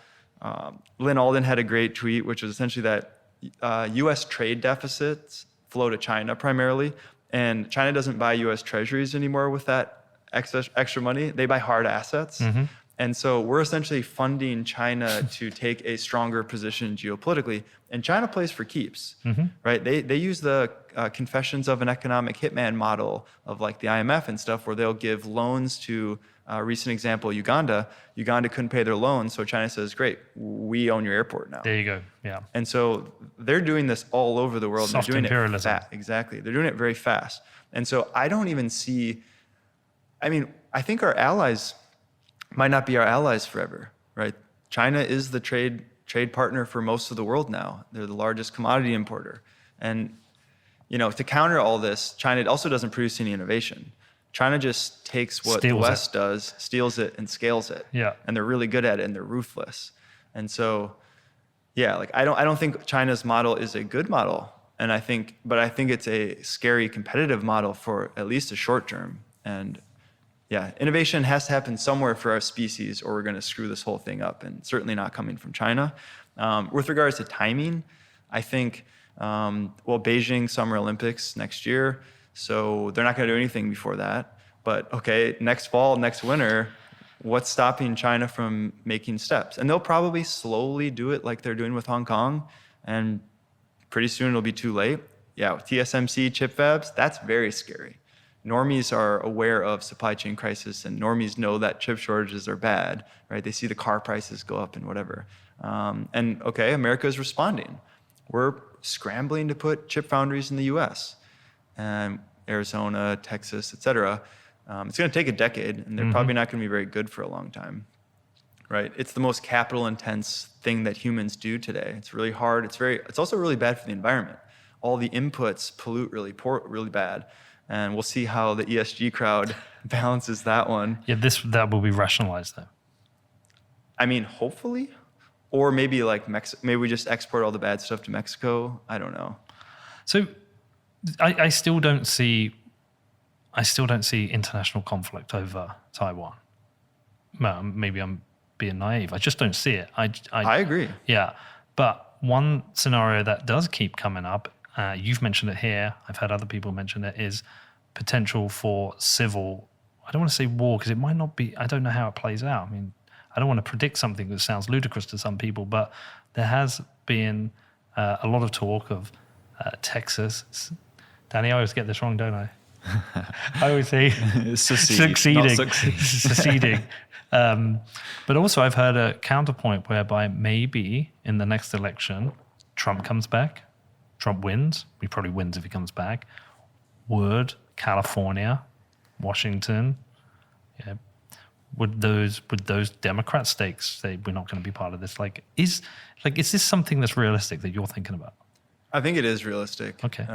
Lynn Alden had a great tweet, which was essentially that U.S. trade deficits flow to China primarily, and China doesn't buy U.S. treasuries anymore with that extra money. They buy hard assets. Mm-hmm. And so we're essentially funding China to take a stronger position geopolitically. And China plays for keeps, right? They use the confessions of an economic hitman model of like the IMF and stuff, where they'll give loans to, recent example, Uganda. Uganda couldn't pay their loans, so China says, great, we own your airport now. There you go, yeah. And so they're doing this all over the world. Soft they're doing imperialism. it exactly. They're doing it very fast. And so I don't even see, I think our allies might not be our allies forever, right? China is the trade partner for most of the world now. They're the largest commodity importer. And, to counter all this, China also doesn't produce any innovation. China just takes what the West does, steals it, and scales it. Yeah. And they're really good at it, and they're ruthless. And so, I don't think China's model is a good model. And I think it's a scary competitive model for at least a short term. And innovation has to happen somewhere for our species, or we're going to screw this whole thing up, and certainly not coming from China. With regards to timing, I think, Beijing Summer Olympics next year, so they're not going to do anything before that. But okay, next fall, next winter, what's stopping China from making steps? And they'll probably slowly do it like they're doing with Hong Kong, and pretty soon it'll be too late. With TSMC chip fabs, that's very scary. Normies are aware of supply chain crisis, and normies know that chip shortages are bad, right? They see the car prices go up and whatever. America is responding. We're scrambling to put chip foundries in the U.S. and Arizona, Texas, et cetera. It's going to take a decade, and they're probably not going to be very good for a long time, right? It's the most capital-intense thing that humans do today. It's really hard. It's also really bad for the environment. All the inputs pollute really bad. And we'll see how the ESG crowd balances that one. Yeah, that will be rationalized though. Hopefully, or maybe maybe we just export all the bad stuff to Mexico. I don't know. So, I still don't see international conflict over Taiwan. Well, maybe I'm being naive. I just don't see it. I agree. Yeah, but one scenario that does keep coming up, you've mentioned it here, I've had other people mention it, is potential for civil, I don't want to say war because it might not be, I don't know how it plays out. I mean, I don't want to predict something that sounds ludicrous to some people, but there has been a lot of talk of Texas. Danny, I always get this wrong, don't I? I always say succeeding. Succeeding. But also I've heard a counterpoint whereby maybe in the next election, Trump comes back, Trump wins, he probably wins if he comes back, would California, Washington, would those Democrat states say we're not going to be part of this? Is this something that's realistic that you're thinking about? I think it is realistic. Okay.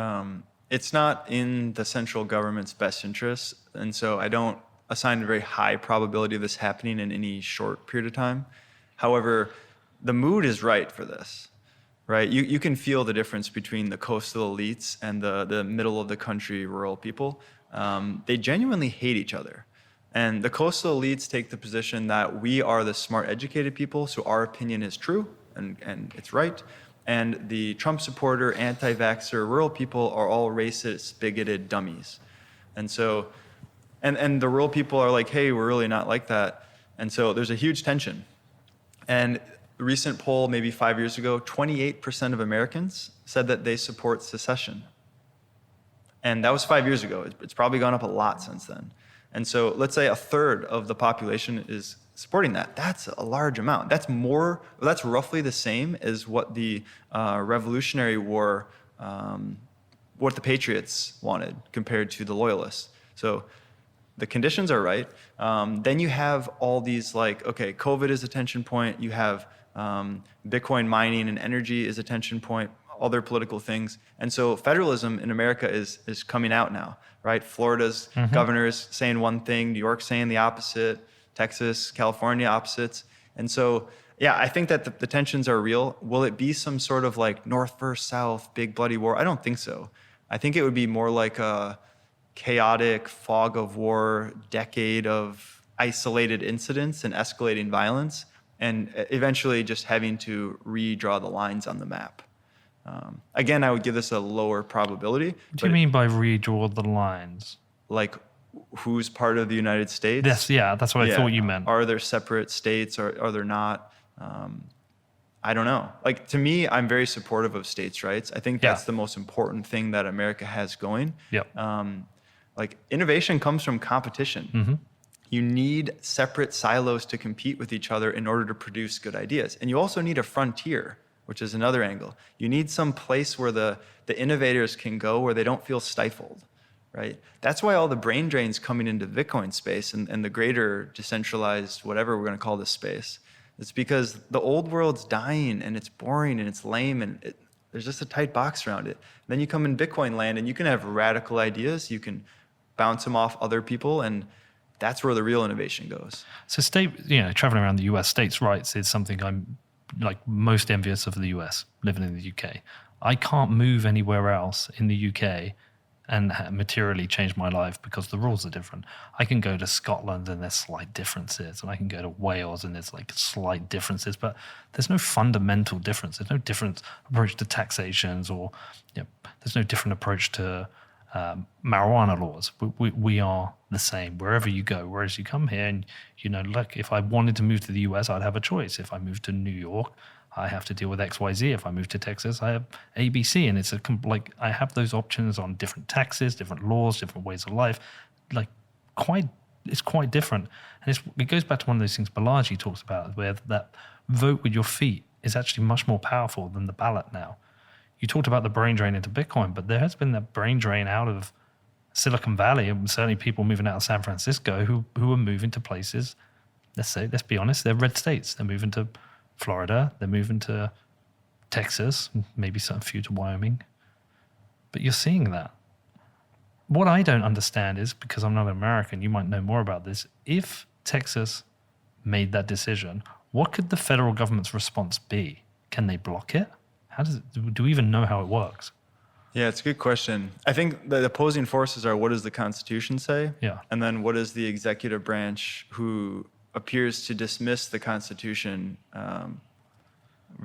It's not in the central government's best interest, and so I don't assign a very high probability of this happening in any short period of time. However, the mood is right for this, right? You can feel the difference between the coastal elites and the middle of the country rural people. They genuinely hate each other. And the coastal elites take the position that we are the smart, educated people, so our opinion is true and it's right. And the Trump supporter, anti-vaxxer, rural people are all racist, bigoted dummies. And so, and the rural people are like, hey, we're really not like that. And so there's a huge tension. And a recent poll, maybe 5 years ago, 28% of Americans said that they support secession. And that was 5 years ago. It's probably gone up a lot since then. And so let's say a third of the population is supporting that. That's a large amount. That's roughly the same as what the Revolutionary War, what the Patriots wanted compared to the Loyalists. So the conditions are right. Then you have all these okay, COVID is a tension point. You have Bitcoin mining and energy is a tension point, other political things. And so federalism in America is coming out now, right? Florida's governors saying one thing, New York saying the opposite, Texas, California opposites. And so, yeah, I think that the tensions are real. Will it be some sort of North versus South, big bloody war? I don't think so. I think it would be more like a chaotic fog of war, decade of isolated incidents and escalating violence, and eventually just having to redraw the lines on the map. Again, I would give this a lower probability. What do you mean by redraw the lines? Like, who's part of the United States? Yes, yeah, that's what I thought you meant. Are there separate states or are there not? I don't know. To me, I'm very supportive of states' rights. I think that's the most important thing that America has going. Yep. Innovation comes from competition. Mm-hmm. You need separate silos to compete with each other in order to produce good ideas. And you also need a frontier, which is another angle. You need some place where the innovators can go where they don't feel stifled, right? That's why all the brain drain's coming into the Bitcoin space and the greater decentralized, whatever we're going to call this space. It's because the old world's dying and it's boring and it's lame and there's just a tight box around it. Then you come in Bitcoin land and you can have radical ideas. You can bounce them off other people, and that's where the real innovation goes. So traveling around the US, states' rights is something I'm most envious of the US, living in the UK. I can't move anywhere else in the UK and materially change my life because the rules are different. I can go to Scotland and there's slight differences, and I can go to Wales and there's slight differences, but there's no fundamental difference. There's no different approach to taxations, or there's no different approach to marijuana laws. We are the same wherever you go. Whereas you come here and if I wanted to move to the US, I'd have a choice. If I move to New York, I have to deal with XYZ. If I move to Texas, I have ABC, and it's I have those options on different taxes, different laws, different ways of life. It's quite different, and it goes back to one of those things Balaji talks about, where that vote with your feet is actually much more powerful than the ballot now. You talked about the brain drain into Bitcoin, but there has been that brain drain out of Silicon Valley, and certainly people moving out of San Francisco who are moving to places, let's be honest, they're red states. They're moving to Florida, they're moving to Texas, maybe some few to Wyoming. But you're seeing that. What I don't understand is, because I'm not American, you might know more about this, if Texas made that decision, what could the federal government's response be? Can they block it? Do we even know how it works? Yeah, it's a good question. I think the opposing forces are, what does the Constitution say? Yeah. And then what is the executive branch, who appears to dismiss the Constitution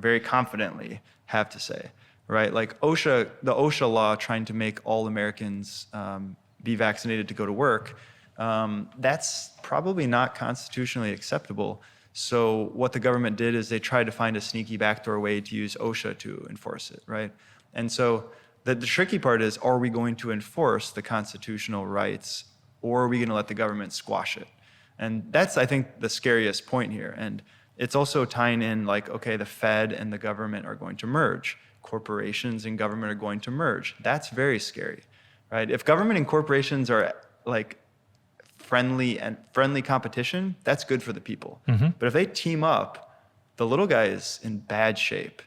very confidently have to say, right? Like OSHA, the OSHA law trying to make all Americans be vaccinated to go to work, that's probably not constitutionally acceptable. So what the government did is they tried to find a sneaky backdoor way to use OSHA to enforce it, right? And so the tricky part is, are we going to enforce the constitutional rights, or are we going to let the government squash it? And that's, I think, the scariest point here. And it's also tying in like, okay, the Fed and the government are going to merge. Corporations and government are going to merge. That's very scary, right? If government and corporations are like friendly competition, that's good for the people. But if they team up, the little guy is in bad shape,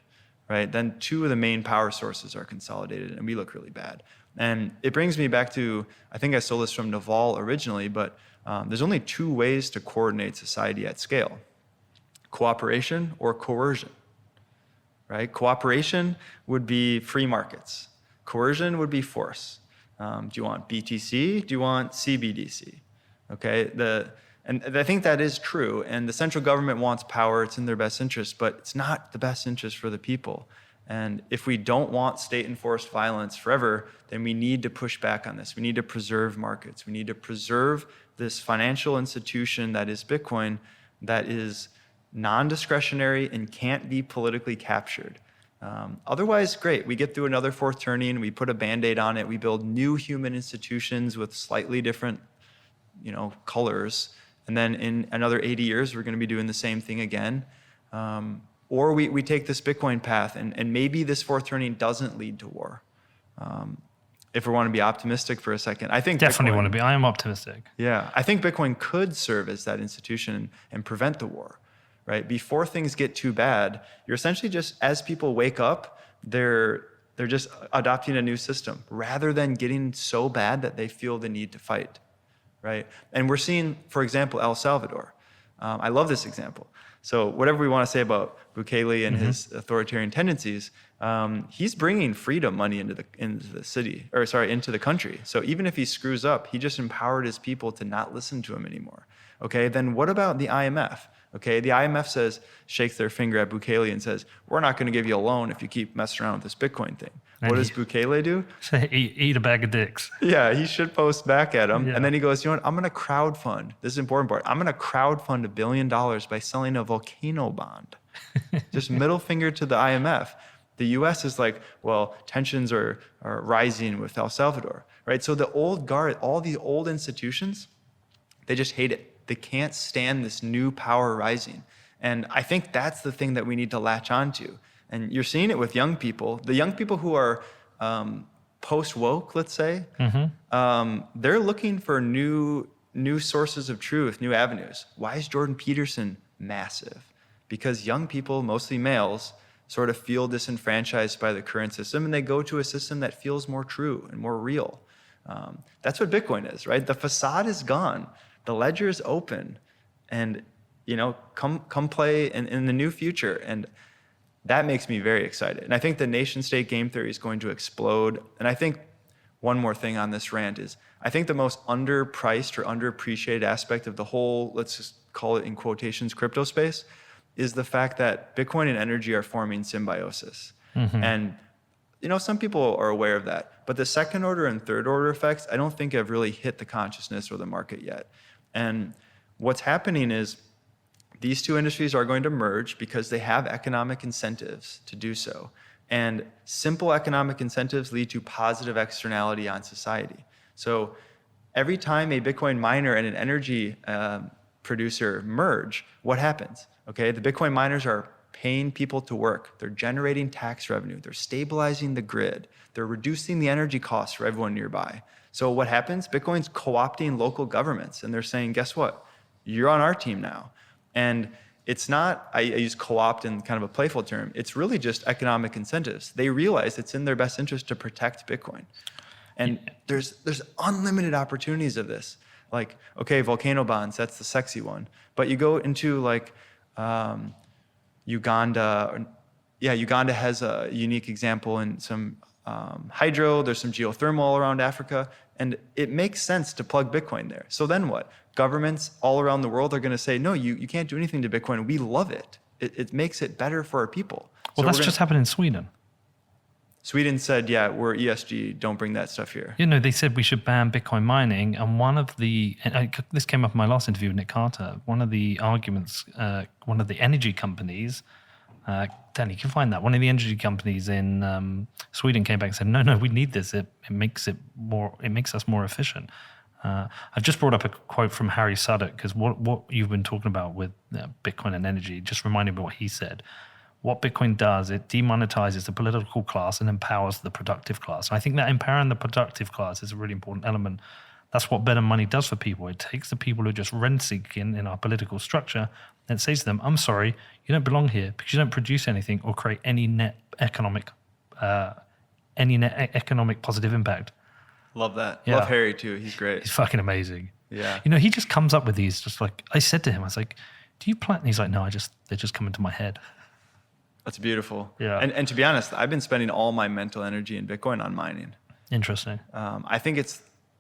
right? Then two of the main power sources are consolidated and we look really bad. And it brings me back to, I think I stole this from Naval originally, but there's only two ways to coordinate society at scale: cooperation or coercion, right? Cooperation would be free markets. Coercion would be force. Do you want BTC? Do you want CBDC? Okay, and I think that is true. And the central government wants power. It's in their best interest, but it's not the best interest for the people. And if we don't want state-enforced violence forever, then we need to push back on this. We need to preserve markets. We need to preserve this financial institution that is Bitcoin, that is non-discretionary and can't be politically captured. Otherwise, great. We get through another fourth turning. We put a Band-Aid on it. We build new human institutions with slightly different, colors. And then in another 80 years, we're going to be doing the same thing again. Or we take this Bitcoin path, and maybe this fourth turning doesn't lead to war. If we want to be optimistic for a second, I think Definitely want to be. I am optimistic. Yeah, I think Bitcoin could serve as that institution and prevent the war, right? Before things get too bad, you're essentially just, as people wake up, they're just adopting a new system rather than getting so bad that they feel the need to fight, right? And we're seeing, for example, El Salvador. I love this example. So whatever we want to say about Bukele and his authoritarian tendencies, he's bringing freedom money into the country. So even if he screws up, he just empowered his people to not listen to him anymore. Okay, then what about the IMF? Okay, the IMF shakes their finger at Bukele and says, we're not going to give you a loan if you keep messing around with this Bitcoin thing. And what does Bukele do? Say, eat a bag of dicks. Yeah, he should post back at him. Yeah. And then he goes, I'm going to crowdfund. This is the important part. I'm going to crowdfund $1 billion by selling a volcano bond. Just middle finger to the IMF. The US is like, well, tensions are rising with El Salvador, right? So the old guard, all the old institutions, they just hate it. They can't stand this new power rising. And I think that's the thing that we need to latch onto. And you're seeing it with young people. The young people who are post-woke, let's say, they're looking for new sources of truth, new avenues. Why is Jordan Peterson massive? Because young people, mostly males, sort of feel disenfranchised by the current system, and they go to a system that feels more true and more real. That's what Bitcoin is, right? The facade is gone. The ledger is open, and come play in the new future. And that makes me very excited. And I think the nation state game theory is going to explode. And I think one more thing on this rant is, I think the most underpriced or underappreciated aspect of the whole, let's just call it in quotations, crypto space, is the fact that Bitcoin and energy are forming symbiosis. And some people are aware of that, but the second order and third order effects, I don't think have really hit the consciousness or the market yet. And what's happening is these two industries are going to merge because they have economic incentives to do so. And simple economic incentives lead to positive externality on society. So every time a Bitcoin miner and an energy producer merge, what happens? Okay, the Bitcoin miners are paying people to work. They're generating tax revenue. They're stabilizing the grid. They're reducing the energy costs for everyone nearby. So what happens? Bitcoin's co-opting local governments, and they're saying, guess what? You're on our team now. And it's not, I use co-opt in kind of a playful term, it's really just economic incentives. They realize it's in their best interest to protect Bitcoin. And there's unlimited opportunities of this. Like, okay, volcano bonds, that's the sexy one. But you go into like Uganda. Uganda has a unique example in some hydro. There's some geothermal all around Africa. And it makes sense to plug Bitcoin there. So then what? Governments all around the world are going to say, no, you can't do anything to Bitcoin. We love it. it makes it better for our people. Well, that's just happened in Sweden. Sweden said, yeah, we're ESG, don't bring that stuff here. You know, they said we should ban Bitcoin mining, and this came up in my last interview with Nick Carter. One of the arguments, one of the energy companies, Dan, you can find that. One of the energy companies in Sweden came back and said, "No, we need this. It makes us more efficient." I've just brought up a quote from Harry Suddock because what you've been talking about with Bitcoin and energy just reminded me what he said. What Bitcoin does, it demonetizes the political class and empowers the productive class. And I think that empowering the productive class is a really important element. That's what better money does for people. It takes the people who are just rent-seeking in our political structure and it says to them, I'm sorry, you don't belong here because you don't produce anything or create any net economic positive impact. Love that. Yeah. Love Harry too. He's great. He's fucking amazing. Yeah. You know, he just comes up with these just like, I said to him, I was like, do you plan? And he's like, no, they just come into my head. That's beautiful. Yeah. And to be honest, I've been spending all my mental energy in Bitcoin on mining. Interesting. I think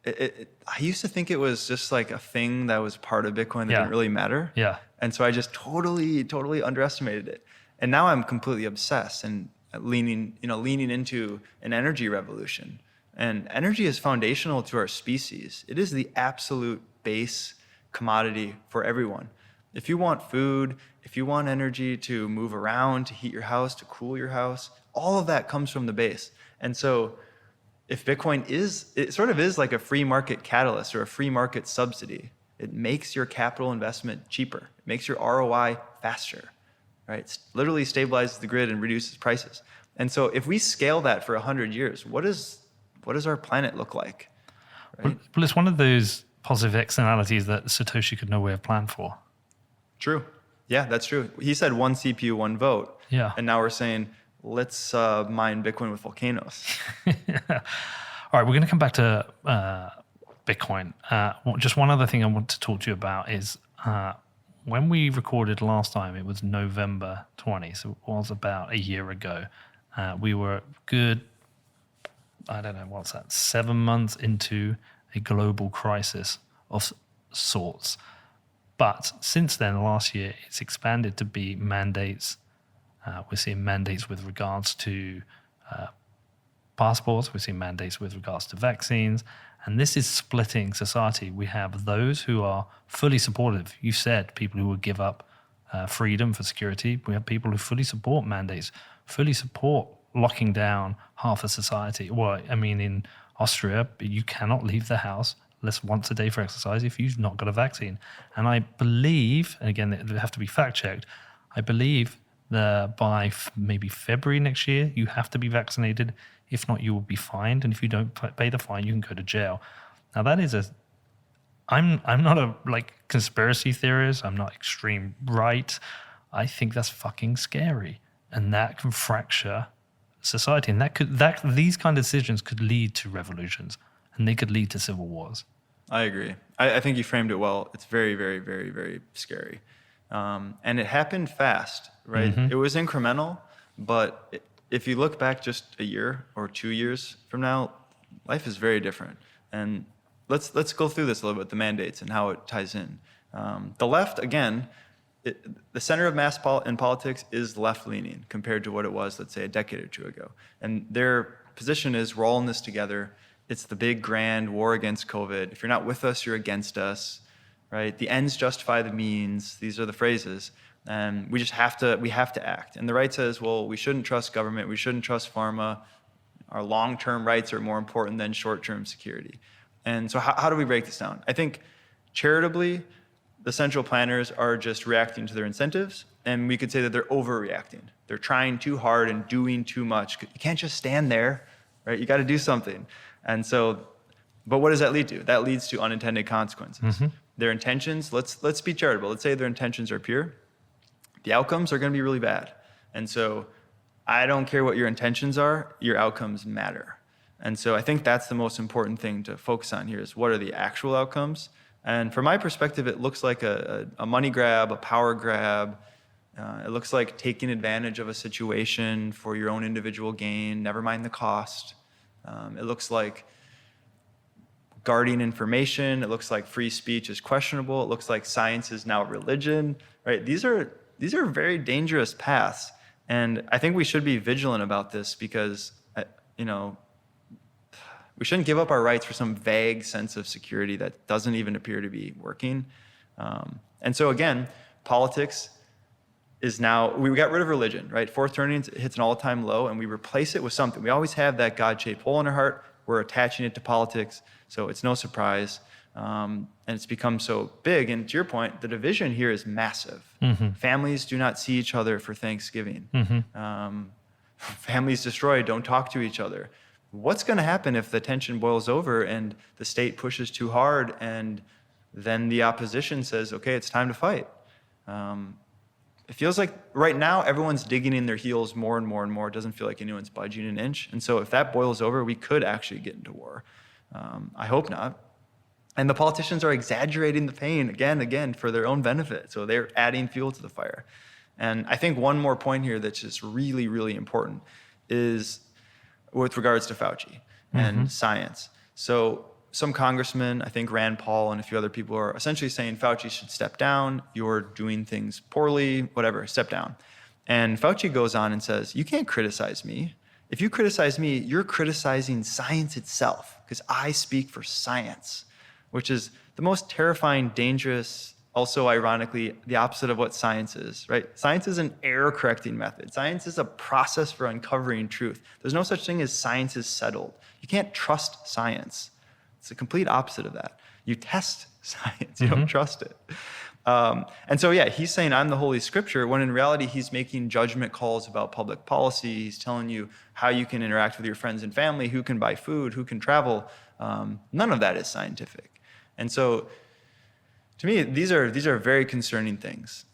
I used to think it was just like a thing that was part of Bitcoin that didn't really matter. Yeah. And so I just totally underestimated it. And now I'm completely obsessed and leaning into an energy revolution. And energy is foundational to our species. It is the absolute base commodity for everyone. If you want food, if you want energy to move around, to heat your house, to cool your house, all of that comes from the base. And so if Bitcoin it sort of is like a free market catalyst or a free market subsidy. It makes your capital investment cheaper. It makes your ROI faster, right? It literally stabilizes the grid and reduces prices. And so if we scale that for 100 years, what does our planet look like? Right? Well, it's one of those positive externalities that Satoshi could nowhere have planned for. True. Yeah, that's true. He said one CPU, one vote. Yeah. And now we're saying, let's mine Bitcoin with volcanoes. All right, we're going to come back to Bitcoin. Just one other thing I want to talk to you about is when we recorded last time, it was November 20, so it was about a year ago. We were good, I don't know, what's that, 7 months into a global crisis of sorts. But since then, last year, it's expanded to be mandates. We're seeing mandates with regards to passports. We're seeing mandates with regards to vaccines. And this is splitting society. We have those who are fully supportive. You said people who will give up freedom for security. We have people who fully support mandates, fully support locking down half of society. Well, I mean, in Austria, you cannot leave the house less once a day for exercise if you've not got a vaccine. And I believe, and again, they have to be fact checked, I believe that by maybe February next year, you have to be vaccinated. If not, you will be fined. And if you don't pay the fine, you can go to jail. Now that is I'm not a conspiracy theorist. I'm not extreme right. I think that's fucking scary. And that can fracture society. And these kind of decisions could lead to revolutions and they could lead to civil wars. I agree. I think you framed it well. It's very, very, very, very scary. And it happened fast, right? Mm-hmm. It was incremental, but if you look back just a year or 2 years from now, life is very different. And let's go through this a little bit, the mandates and how it ties in. The left, again, the center of mass in politics is left-leaning compared to what it was, let's say, a decade or two ago. And their position is we're all in this together. It's the big grand war against COVID. If you're not with us, you're against us, right? The ends justify the means. These are the phrases. And we have to act. And the right says, well, we shouldn't trust government. We shouldn't trust pharma. Our long-term rights are more important than short-term security. And so how do we break this down? I think charitably, the central planners are just reacting to their incentives. And we could say that they're overreacting. They're trying too hard and doing too much. You can't just stand there, right? You got to do something. And so, but what does that lead to? That leads to unintended consequences. Mm-hmm. Their intentions, let's be charitable. Let's say their intentions are pure. The outcomes are going to be really bad. And so I don't care what your intentions are, your outcomes matter. And so I think that's the most important thing to focus on here is what are the actual outcomes? And from my perspective, it looks like a money grab, a power grab. It looks like taking advantage of a situation for your own individual gain, never mind the cost. It looks like guarding information. It looks like free speech is questionable. It looks like science is now religion, right? These are these are very dangerous paths. And I think we should be vigilant about this because, we shouldn't give up our rights for some vague sense of security that doesn't even appear to be working. And so again, politics is now, we got rid of religion, right? Fourth turning hits an all-time low, and we replace it with something. We always have that God-shaped hole in our heart. We're attaching it to politics, so it's no surprise. And it's become so big. And to your point, the division here is massive. Families do not see each other for Thanksgiving. Families destroyed, don't talk to each other. What's going to happen if the tension boils over and the state pushes too hard and then the opposition says, okay, it's time to fight? It feels like right now everyone's digging in their heels more and more and more. It doesn't feel like anyone's budging an inch. And so if that boils over, we could actually get into war. I hope not. And the politicians are exaggerating the pain again for their own benefit. So they're adding fuel to the fire. And I think one more point here that's just really, really important is with regards to Fauci and science. So some congressmen, I think Rand Paul and a few other people, are essentially saying Fauci should step down. You're doing things poorly, whatever, step down. And Fauci goes on and says, you can't criticize me. If you criticize me, you're criticizing science itself, because I speak for science, which is the most terrifying, dangerous, also ironically, the opposite of what science is, right? Science is an error-correcting method. Science is a process for uncovering truth. There's no such thing as science is settled. You can't trust science. It's the complete opposite of that. You test science, you don't trust it. And so, yeah, he's saying I'm the Holy Scripture, when in reality, he's making judgment calls about public policy. He's telling you how you can interact with your friends and family, who can buy food, who can travel. None of that is scientific. And so, to me, these are very concerning things.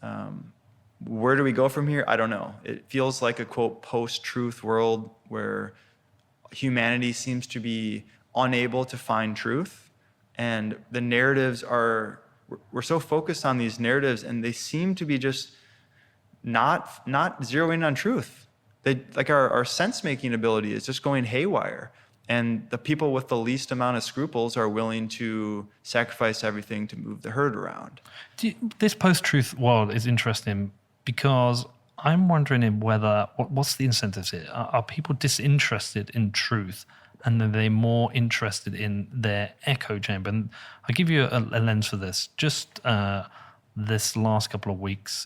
Where do we go from here? I don't know. It feels like a, quote, post-truth world where humanity seems to be unable to find truth. And the narratives we're so focused on these narratives, and they seem to be just not zeroing on truth. Like our sense-making ability is just going haywire. And the people with the least amount of scruples are willing to sacrifice everything to move the herd around. This post-truth world is interesting because I'm wondering whether, what's the incentives here? Are people disinterested in truth, and are they more interested in their echo chamber? And I'll give you a lens for this. Just this last couple of weeks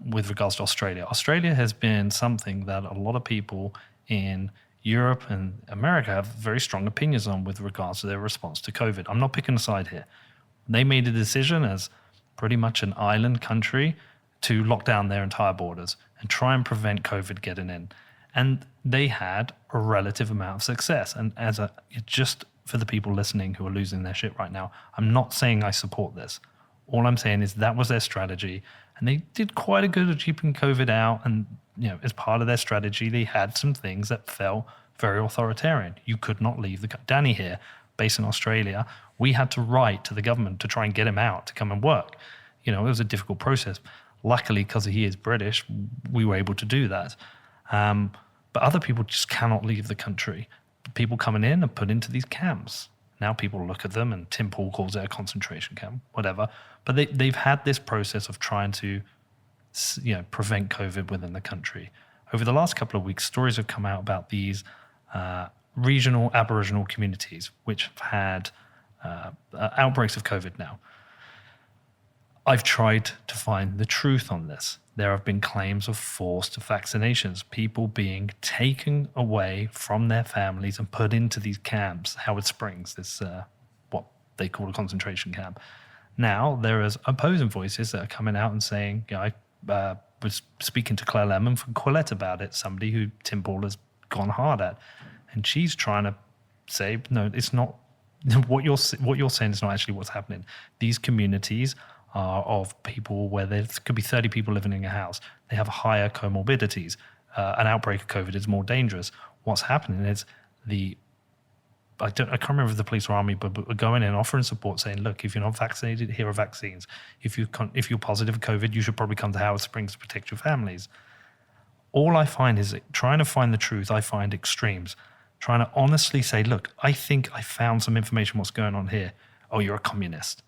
with regards to Australia. Australia has been something that a lot of people in Europe and America have very strong opinions on with regards to their response to COVID. I'm not picking a side here. They made a decision as pretty much an island country to lock down their entire borders and try and prevent COVID getting in. And they had a relative amount of success. And just for the people listening who are losing their shit right now, I'm not saying I support this. All I'm saying is that was their strategy. And they did quite a good at keeping COVID out. And, as part of their strategy, they had some things that felt very authoritarian. You could not leave Danny here, based in Australia. We had to write to the government to try and get him out to come and work. It was a difficult process. Luckily, because he is British, we were able to do that. But other people just cannot leave the country. People coming in are put into these camps. Now people look at them, and Tim Pool calls it a concentration camp, whatever. But they've had this process of trying to prevent COVID within the country. Over the last couple of weeks, stories have come out about these regional Aboriginal communities which have had outbreaks of COVID now. I've tried to find the truth on this. There have been claims of forced vaccinations, people being taken away from their families and put into these camps. Howard Springs, this what they call a concentration camp. Now there is opposing voices that are coming out and saying, I was speaking to Claire Lemon from Quillette about it, somebody who Tim Paul has gone hard at, and she's trying to say, no, it's not. What you're saying is not actually what's happening. These communities are of people where there could be 30 people living in a house. They have higher comorbidities. An outbreak of COVID is more dangerous. What's happening is I can't remember if the police or army, but are going in offering support, saying, look, if you're not vaccinated, here are vaccines. If you're positive of COVID, you should probably come to Howard Springs to protect your families. All I find is trying to find the truth. I find extremes. Trying to honestly say, look, I think I found some information what's going on here. Oh, you're a communist.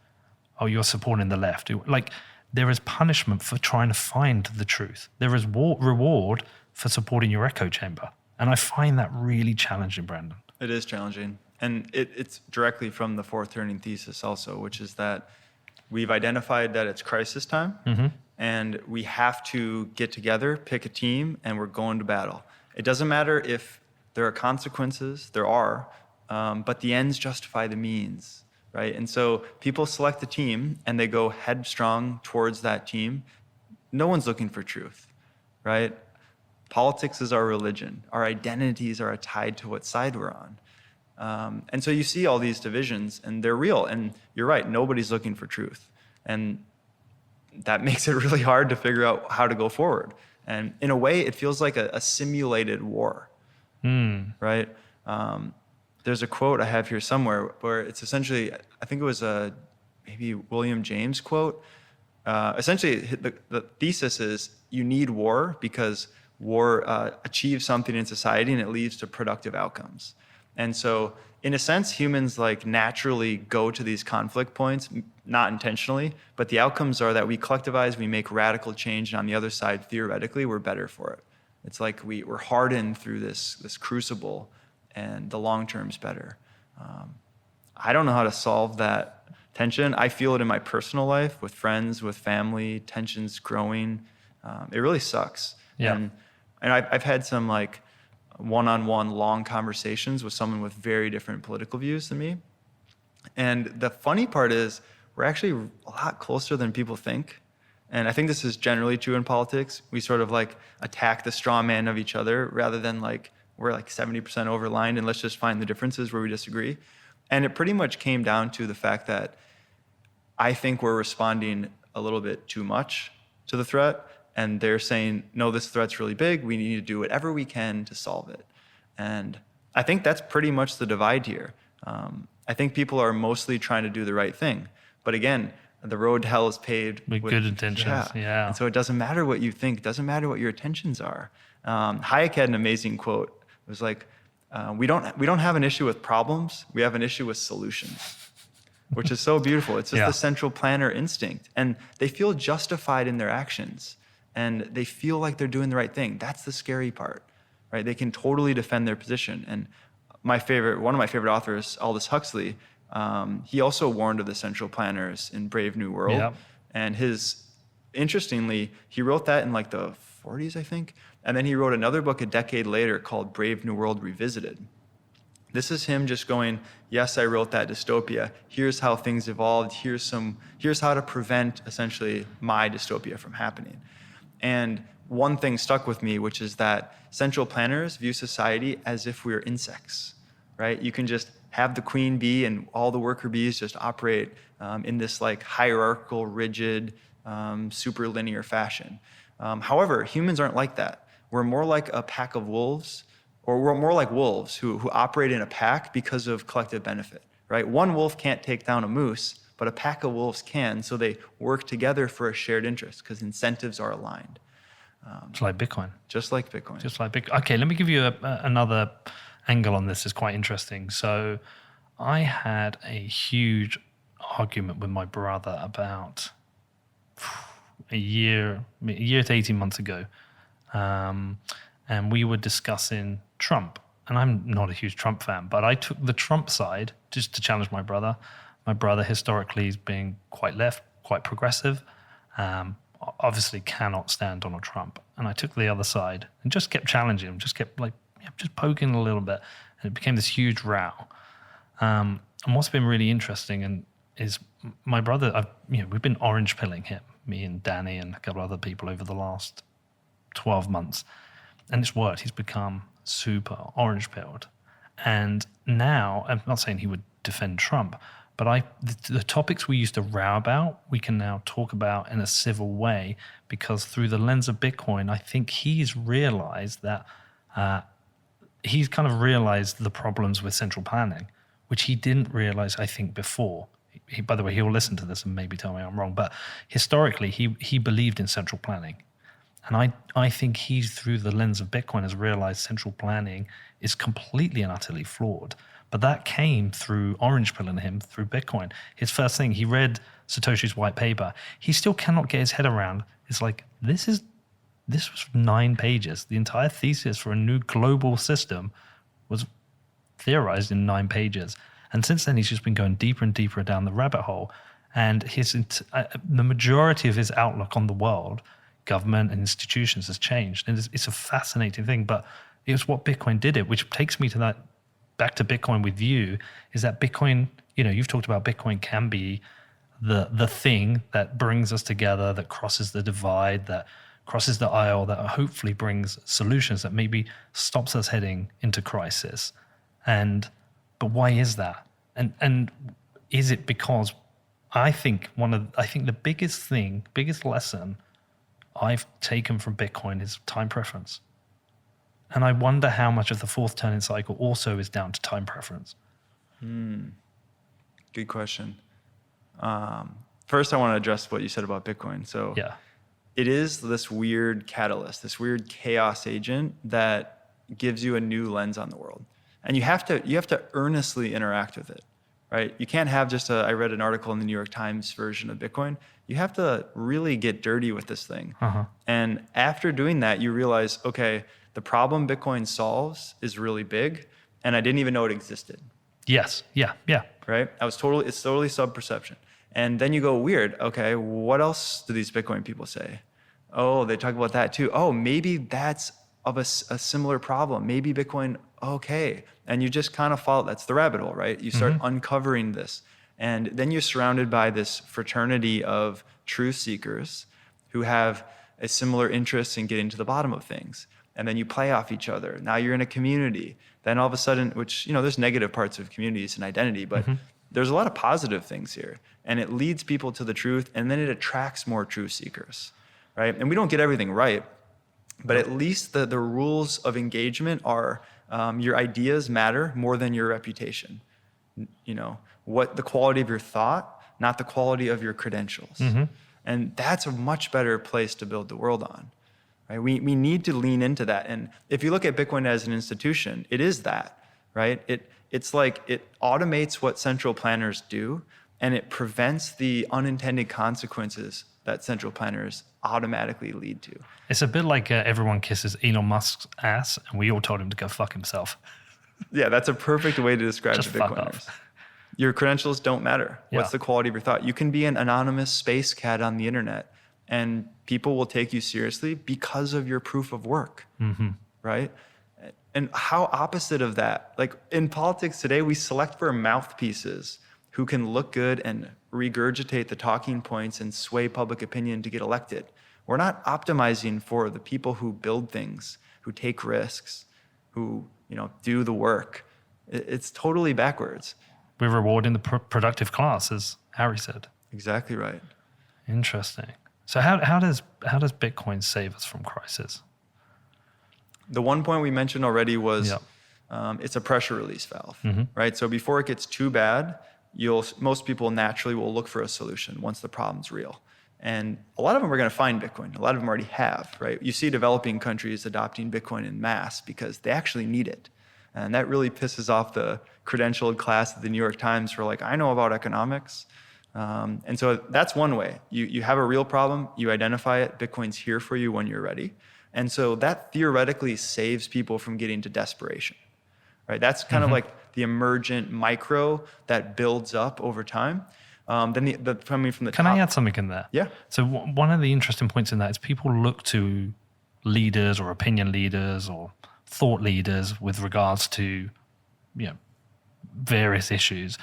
Oh, you're supporting the left. Like, there is punishment for trying to find the truth. There is reward for supporting your echo chamber. And I find that really challenging, Brandon. It is challenging. And it's directly from the fourth turning thesis also, which is that we've identified that it's crisis time and we have to get together, pick a team, and we're going to battle. It doesn't matter if there are consequences, there are, but the ends justify the means, right? And so people select a team and they go headstrong towards that team. No one's looking for truth, right? Politics is our religion. Our identities are tied to what side we're on. And so you see all these divisions, and they're real. And you're right, nobody's looking for truth. And that makes it really hard to figure out how to go forward. And in a way, it feels like a simulated war, right? There's a quote I have here somewhere where it's essentially, I think it was a maybe William James quote. Essentially, the thesis is you need war because war achieves something in society and it leads to productive outcomes. And so, in a sense, humans like naturally go to these conflict points, not intentionally, but the outcomes are that we collectivize, we make radical change, and on the other side, theoretically, we're better for it. It's like we're hardened through this crucible, and the long term's better. I don't know how to solve that tension. I feel it in my personal life with friends, with family, tensions growing. It really sucks. Yeah. And I've had some like one-on-one long conversations with someone with very different political views than me. And the funny part is we're actually a lot closer than people think. And I think this is generally true in politics. We sort of like attack the straw man of each other rather than like we're like 70% overlined and let's just find the differences where we disagree. And it pretty much came down to the fact that I think we're responding a little bit too much to the threat. And they're saying, no, this threat's really big. We need to do whatever we can to solve it. And I think that's pretty much the divide here. I think people are mostly trying to do the right thing. But again, the road to hell is paved with good intentions. Yeah. And so it doesn't matter what you think. It doesn't matter what your intentions are. Hayek had an amazing quote. It was like, we don't have an issue with problems. We have an issue with solutions, which is so beautiful. It's just the central planner instinct. And they feel justified in their actions. And they feel like they're doing the right thing. That's the scary part, right? They can totally defend their position. And one of my favorite authors, Aldous Huxley, he also warned of the central planners in Brave New World. Yep. And interestingly, he wrote that in like the 40s, I think. And then he wrote another book a decade later called Brave New World Revisited. This is him just going, yes, I wrote that dystopia. Here's how things evolved. Here's how to prevent essentially my dystopia from happening. And one thing stuck with me, which is that central planners view society as if we're insects, right? You can just have the queen bee and all the worker bees just operate in this like hierarchical, rigid, super linear fashion. However, humans aren't like that. We're more like a pack of wolves, or we're more like wolves who operate in a pack because of collective benefit, right? One wolf can't take down a moose, but a pack of wolves can, so they work together for a shared interest because incentives are aligned. It's like Bitcoin. Just like Bitcoin. Just like Bitcoin. Okay, let me give you another angle on this. It's quite interesting. So I had a huge argument with my brother about a year to 18 months ago. And we were discussing Trump. And I'm not a huge Trump fan, but I took the Trump side just to challenge my brother. My brother historically is being quite left, quite progressive, obviously cannot stand Donald Trump. And I took the other side and just kept challenging him, just kept just poking a little bit. And it became this huge row. And what's been really interesting is my brother, we've been orange pilling him, me and Danny and a couple other people over the last 12 months. And it's worked. He's become super orange pilled. And now, I'm not saying he would defend Trump, but the topics we used to row about, we can now talk about in a civil way, because through the lens of Bitcoin, I think he's realized that he's kind of realized the problems with central planning, which he didn't realize, I think, before. By the way, he'll listen to this and maybe tell me I'm wrong, but historically, he believed in central planning. And I think he, through the lens of Bitcoin, has realized central planning is completely and utterly flawed. But that came through orange pilling him through Bitcoin. His first thing, he read Satoshi's white paper. He still cannot get his head around. It's like, this was 9 pages. The entire thesis for a new global system was theorized in 9 pages. And since then, he's just been going deeper and deeper down the rabbit hole. And the majority of his outlook on the world, government and institutions, has changed. And it's a fascinating thing. But it was what Bitcoin did it, which takes me to that, back to Bitcoin with you, is that Bitcoin, you've talked about Bitcoin can be the thing that brings us together, that crosses the divide, that crosses the aisle, that hopefully brings solutions that maybe stops us heading into crisis. But why is that? And is it because I think the biggest lesson I've taken from Bitcoin is time preference. And I wonder how much of the fourth turning cycle also is down to time preference. Good question. First, I want to address what you said about Bitcoin. So it is this weird catalyst, this weird chaos agent that gives you a new lens on the world. And you have to earnestly interact with it, right? You can't have just I read an article in the New York Times version of Bitcoin. You have to really get dirty with this thing. And after doing that, you realize, okay, the problem Bitcoin solves is really big, and I didn't even know it existed. Yes. Yeah. Right? It's totally sub-perception. And then you go, weird, okay, what else do these Bitcoin people say? Oh, they talk about that too. Oh, maybe that's of a similar problem. Maybe Bitcoin, okay. And you just kind of follow, that's the rabbit hole, right? You start uncovering this. And then you're surrounded by this fraternity of truth seekers who have a similar interest in getting to the bottom of things. And then you play off each other. Now you're in a community. Then all of a sudden, which, there's negative parts of communities and identity, but there's a lot of positive things here. And it leads people to the truth, and then it attracts more truth seekers, right? And we don't get everything right, but at least the rules of engagement are your ideas matter more than your reputation. What the quality of your thought, not the quality of your credentials. And that's a much better place to build the world on. Right? We need to lean into that. And if you look at Bitcoin as an institution, it is that, right? It's like it automates what central planners do, and it prevents the unintended consequences that central planners automatically lead to. It's a bit like everyone kisses Elon Musk's ass, and we all told him to go fuck himself. Yeah, that's a perfect way to describe Just the fuck Bitcoiners. off. Your credentials don't matter. Yeah. What's the quality of your thought? You can be an anonymous space cat on the internet, and people will take you seriously because of your proof of work, right? And how opposite of that? Like in politics today, we select for mouthpieces who can look good and regurgitate the talking points and sway public opinion to get elected. We're not optimizing for the people who build things, who take risks, who do the work. It's totally backwards. We're rewarding the productive class, as Harry said. Exactly right. Interesting. So how does Bitcoin save us from crisis? The one point we mentioned already was it's a pressure release valve, right? So before it gets too bad, most people naturally will look for a solution once the problem's real. And a lot of them are going to find Bitcoin. A lot of them already have, right? You see developing countries adopting Bitcoin en masse because they actually need it. And that really pisses off the credentialed class at the New York Times who are like, I know about economics. And so that's one way. You have a real problem, you identify it, Bitcoin's here for you when you're ready. And so that theoretically saves people from getting to desperation, right? That's kind of like the emergent micro that builds up over time. Then coming from the top. Can I add something in there? Yeah. So one of the interesting points in that is people look to leaders or opinion leaders or thought leaders with regards to, various issues.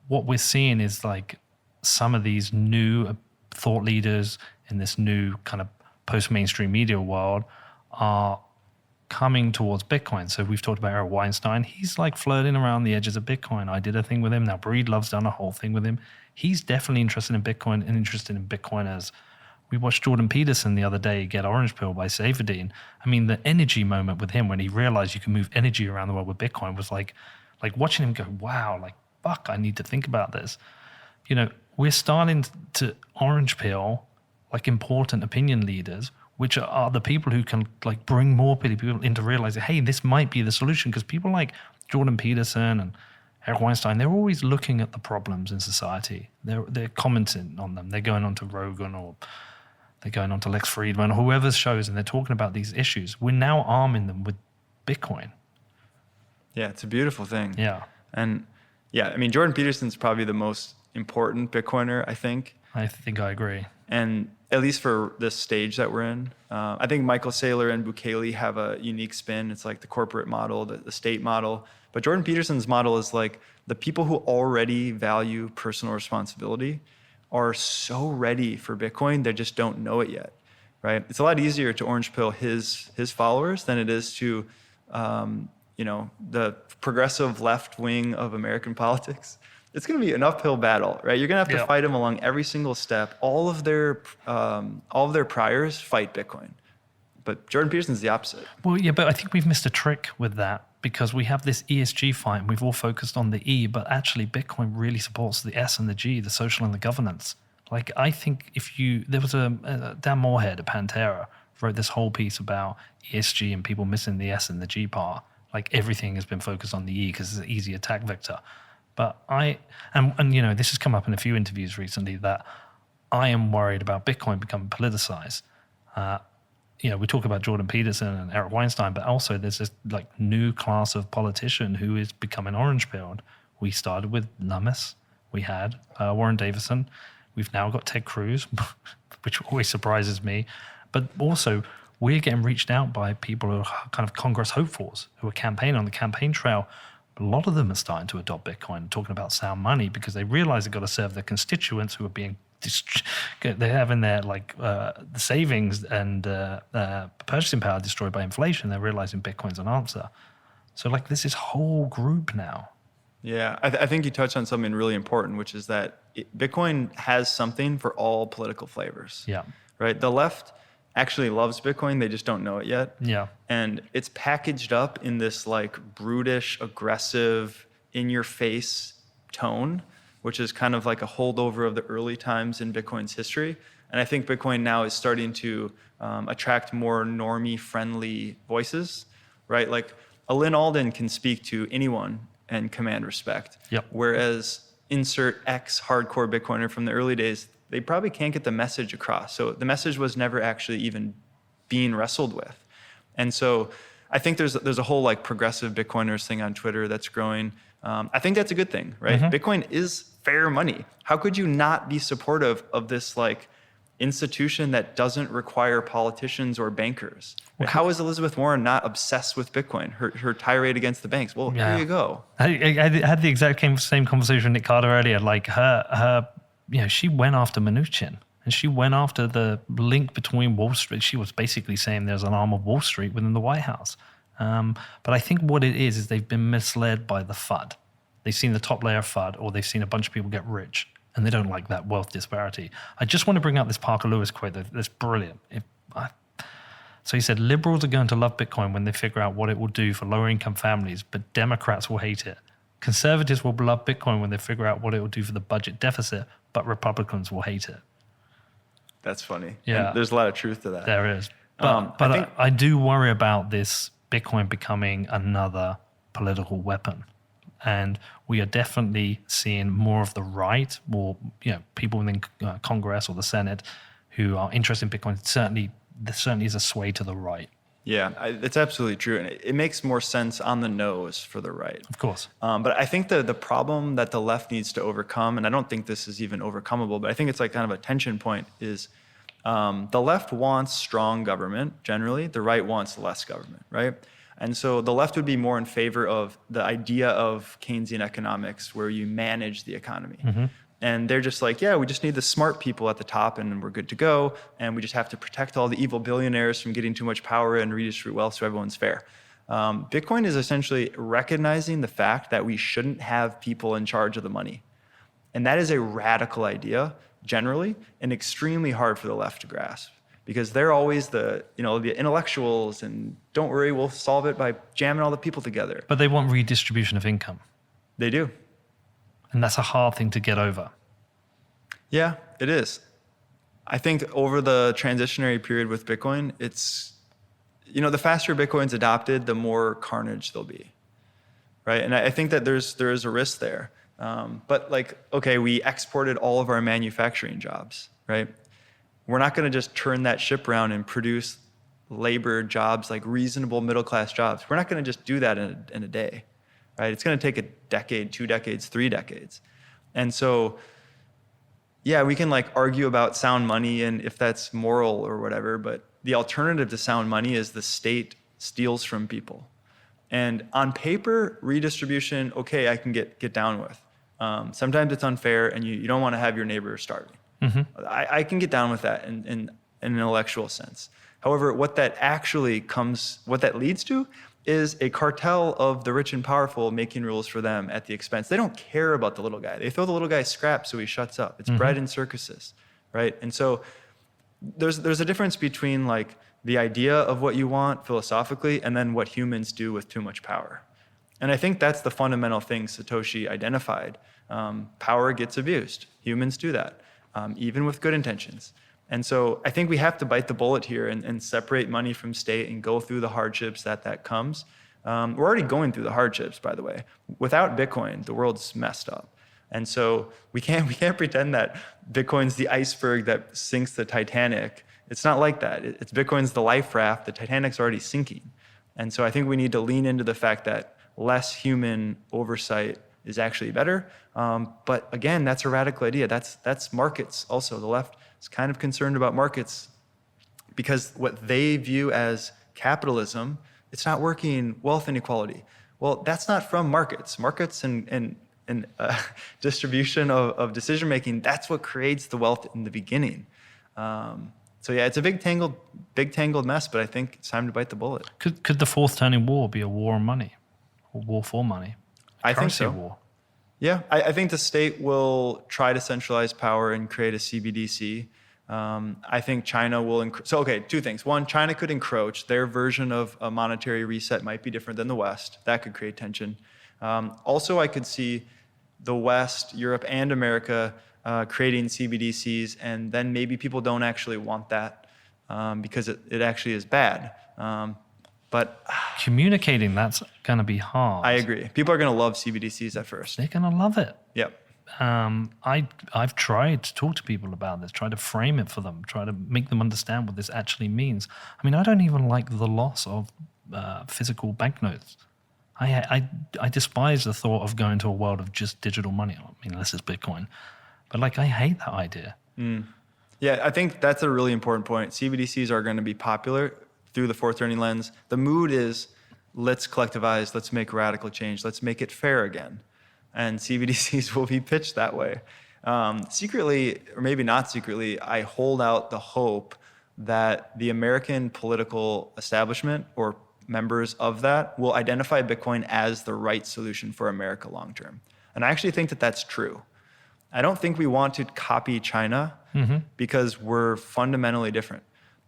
What we're seeing is like some of these new thought leaders in this new kind of post-mainstream media world are coming towards Bitcoin. So we've talked about Eric Weinstein. He's like flirting around the edges of Bitcoin. I did a thing with him. Now Breedlove's done a whole thing with him. He's definitely interested in Bitcoin and interested in Bitcoiners. We watched Jordan Peterson the other day get orange pill by Saifedean. I mean, the energy moment with him when he realized you can move energy around the world with Bitcoin was like watching him go, wow, like, fuck, I need to think about this. We're starting to orange pill like important opinion leaders, which are the people who can like bring more people into realizing, hey, this might be the solution. Because people like Jordan Peterson and Eric Weinstein, they're always looking at the problems in society. They're commenting on them. They're going on to Rogan or they're going on to Lex Friedman or whoever's shows, and they're talking about these issues. We're now arming them with Bitcoin. Yeah, it's a beautiful thing. Yeah. And yeah, I mean, Jordan Peterson's probably the most important Bitcoiner, I think. I think I agree. And at least for this stage that we're in, I think Michael Saylor and Bukele have a unique spin. It's like the corporate model, the state model. But Jordan Peterson's model is like the people who already value personal responsibility are so ready for Bitcoin, they just don't know it yet, right? It's a lot easier to orange pill his followers than it is to, the progressive left wing of American politics. It's going to be an uphill battle, right? You're going to have to fight them along every single step. All of their priors fight Bitcoin, but Jordan Peterson's the opposite. Well, yeah, but I think we've missed a trick with that because we have this ESG fight and we've all focused on the E, but actually Bitcoin really supports the S and the G, the social and the governance. Like I think there was a Dan Moorhead at Pantera wrote this whole piece about ESG and people missing the S and the G part. Like everything has been focused on the E because it's an easy attack vector. But this has come up in a few interviews recently that I am worried about Bitcoin becoming politicized. We talk about Jordan Peterson and Eric Weinstein, but also there's this like new class of politician who is becoming orange pilled. We started with Lummis. We had Warren Davison. We've now got Ted Cruz, which always surprises me. But also, we're getting reached out by people who are kind of Congress hopefuls who are campaigning on the campaign trail. A lot of them are starting to adopt Bitcoin and talking about sound money because they realize they've got to serve their constituents who are being they're having their the savings and purchasing power destroyed by inflation. They're realizing Bitcoin's an answer. So there's this whole group now. Yeah, I think you touched on something really important, which is that Bitcoin has something for all political flavors. Yeah. Right? The left actually loves Bitcoin. They just don't know it yet. Yeah. And it's packaged up in this brutish, aggressive, in-your-face tone, which is kind of like a holdover of the early times in Bitcoin's history. And I think Bitcoin now is starting to attract more normie-friendly voices, right? Like a Lynn Alden can speak to anyone and command respect. Yep. Whereas insert X hardcore Bitcoiner from the early days, they probably can't get the message across. So the message was never actually even being wrestled with. And so I think there's a whole progressive Bitcoiners thing on Twitter that's growing. I think that's a good thing, right? Mm-hmm. Bitcoin is fair money. How could you not be supportive of this institution that doesn't require politicians or bankers? Okay. How is Elizabeth Warren not obsessed with Bitcoin? Her tirade against the banks. Well, Here you go. I had the exact same conversation with Nick Carter earlier. Her she went after Mnuchin. And she went after the link between Wall Street. She was basically saying there's an arm of Wall Street within the White House. But I think what it is they've been misled by the FUD. They've seen the top layer of FUD, or they've seen a bunch of people get rich, and they don't like that wealth disparity. I just want to bring up this Parker Lewis quote that's brilliant. So he said, liberals are going to love Bitcoin when they figure out what it will do for lower income families, but Democrats will hate it. Conservatives will love Bitcoin when they figure out what it will do for the budget deficit, but Republicans will hate it. That's funny. Yeah. And there's a lot of truth to that. There is. But I do worry about this Bitcoin becoming another political weapon. And we are definitely seeing more of the right, or people within Congress or the Senate who are interested in Bitcoin. There certainly is a sway to the right. Yeah, it's absolutely true. And it makes more sense on the nose for the right. Of course. But I think the problem that the left needs to overcome, and I don't think this is even overcomeable, but I think it's kind of a tension point, is the left wants strong government generally. The right wants less government, right? And so the left would be more in favor of the idea of Keynesian economics where you manage the economy. Mm-hmm. And they're just we just need the smart people at the top and we're good to go. And we just have to protect all the evil billionaires from getting too much power and redistribute wealth so everyone's fair. Bitcoin is essentially recognizing the fact that we shouldn't have people in charge of the money. And that is a radical idea generally and extremely hard for the left to grasp. Because they're always the intellectuals and don't worry, we'll solve it by jamming all the people together. But they want redistribution of income. They do. And that's a hard thing to get over. Yeah, it is. I think over the transitionary period with Bitcoin, it's, the faster Bitcoin's adopted, the more carnage there'll be. right? And I think that there is a risk there. But like, okay, we exported all of our manufacturing jobs, right? We're not going to just turn that ship around and produce labor jobs, like reasonable middle-class jobs. We're not going to just do that in a day, right? It's going to take a decade, 2 decades, 3 decades. And so, yeah, we can like argue about sound money and if that's moral or whatever, but the alternative to sound money is the state steals from people. And on paper, redistribution, okay, I can get down with. Sometimes it's unfair and you don't want to have your neighbor starving. I can get down with that in an intellectual sense. However, what that leads to is a cartel of the rich and powerful making rules for them at the expense. They don't care about the little guy. They throw the little guy scraps so he shuts up. It's bred in circuses, right? And so there's a difference between like the idea of what you want philosophically and then what humans do with too much power. And I think that's the fundamental thing Satoshi identified. Power gets abused. Humans do that, even with good intentions. And so I think we have to bite the bullet here and separate money from state and go through the hardships that comes. We're already going through the hardships, by the way. Without Bitcoin, the world's messed up. And so we can't pretend that Bitcoin's the iceberg that sinks the Titanic. It's not like that. It's Bitcoin's the life raft. The Titanic's already sinking. And so I think we need to lean into the fact that less human oversight is actually better. But again, that's a radical idea. That's markets also. The left is kind of concerned about markets because what they view as capitalism, it's not working wealth inequality. Well, that's not from markets. Markets and distribution of decision making, that's what creates the wealth in the beginning. So yeah, it's a big tangled mess, but I think it's time to bite the bullet. Could the fourth turning war be a war on money, or war for money? I think so. War. Yeah, I think the state will try to centralize power and create a CBDC. I think China will. So okay, 2 things. One, China could encroach. Their version of a monetary reset might be different than the West. That could create tension. Also, I could see the West, Europe, and America creating CBDCs, and then maybe people don't actually want that because it actually is bad. But communicating, that's going to be hard. I agree. People are going to love CBDCs at first. They're going to love it. Yep. I've tried to talk to people about this, try to frame it for them, try to make them understand what this actually means. I mean, I don't even like the loss of physical banknotes. I despise the thought of going to a world of just digital money. I mean, unless it's Bitcoin. But like, I hate that idea. Yeah, I think that's a really important point. CBDCs are going to be popular through the fourth turning lens. The mood is, let's collectivize, let's make radical change, let's make it fair again. And CBDCs will be pitched that way. Secretly, or maybe not secretly, I hold out the hope that the American political establishment or members of that will identify Bitcoin as the right solution for America long term. And I actually think that that's true. I don't think we want to copy China because we're fundamentally different.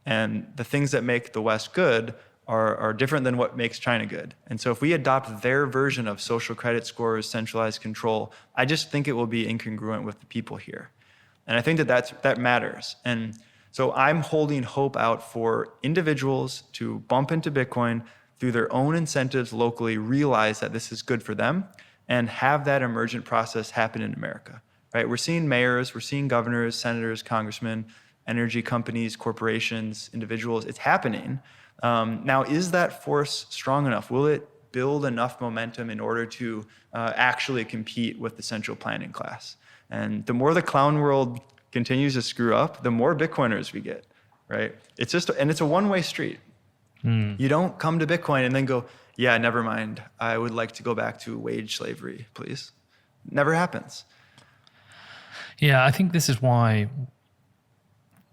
And the things that make the West good are different than what makes China good. And so if we adopt their version of social credit scores, centralized control, I just think it will be incongruent with the people here. And I think that matters. And so I'm holding hope out for individuals to bump into Bitcoin through their own incentives locally, realize that this is good for them, and have that emergent process happen in America. Right? We're seeing mayors, we're seeing governors, senators, congressmen, energy companies, corporations, individuals. It's happening. Now, is that force strong enough? Will it build enough momentum in order to actually compete with the central planning class? And the more the clown world continues to screw up, the more Bitcoiners we get, right? It's a one-way street. You don't come to Bitcoin and then go, yeah, never mind. I would like to go back to wage slavery, please. Never happens. Yeah, I think this is why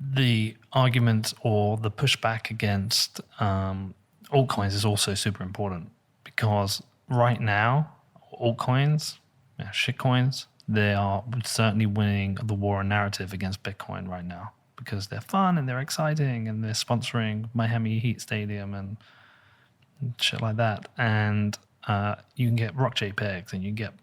the argument or the pushback against altcoins is also super important, because right now, altcoins, shitcoins, they are certainly winning the war on narrative against Bitcoin right now because they're fun and they're exciting and they're sponsoring Miami Heat Stadium and shit like that. And you can get rock JPEGs and you can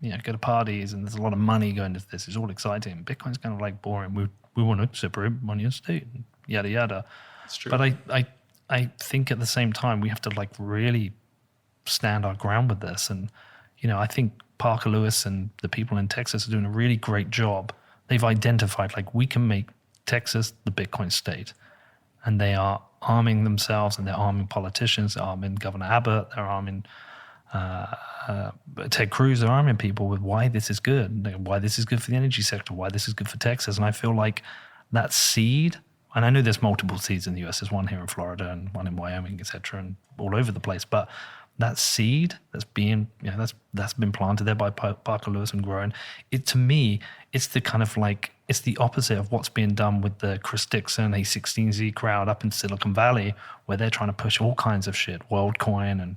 get, go to parties and there's a lot of money going into this. It's all exciting. Bitcoin's kind of like boring. We want to separate money and state, yada, yada. It's true. But I think at the same time, we have to like really stand our ground with this. And, I think Parker Lewis and the people in Texas are doing a really great job. They've identified, like, we can make Texas the Bitcoin state. And they are arming themselves, and they're arming politicians, they're arming Governor Abbott, they're arming Ted Cruz, they're arming people with why this is good, why this is good for the energy sector, why this is good for Texas. And I feel like that seed, and I know there's multiple seeds in the US, there's one here in Florida and one in Wyoming, et cetera, and all over the place. But that seed that's being, that's been planted there by Parker Lewis and grown, to me, it's the kind of like, it's the opposite of what's being done with the Chris Dixon A16Z crowd up in Silicon Valley, where they're trying to push all kinds of shit, WorldCoin and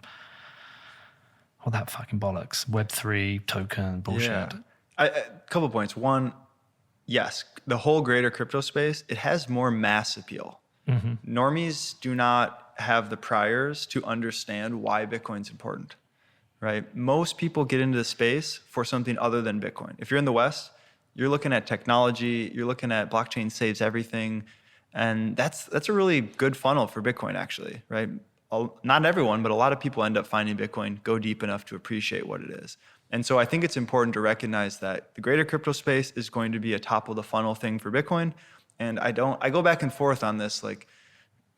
all that fucking bollocks, Web3 token bullshit. Yeah. A couple of points. One, yes, the whole greater crypto space, it has more mass appeal. Normies do not have the priors to understand why Bitcoin's important, right? Most people get into the space for something other than Bitcoin. If you're in the West, you're looking at technology, you're looking at blockchain saves everything. And that's a really good funnel for Bitcoin, actually, right? Not everyone, but a lot of people end up finding Bitcoin, go deep enough to appreciate what it is. And so I think it's important to recognize that the greater crypto space is going to be a top of the funnel thing for Bitcoin. And I go back and forth on this, like,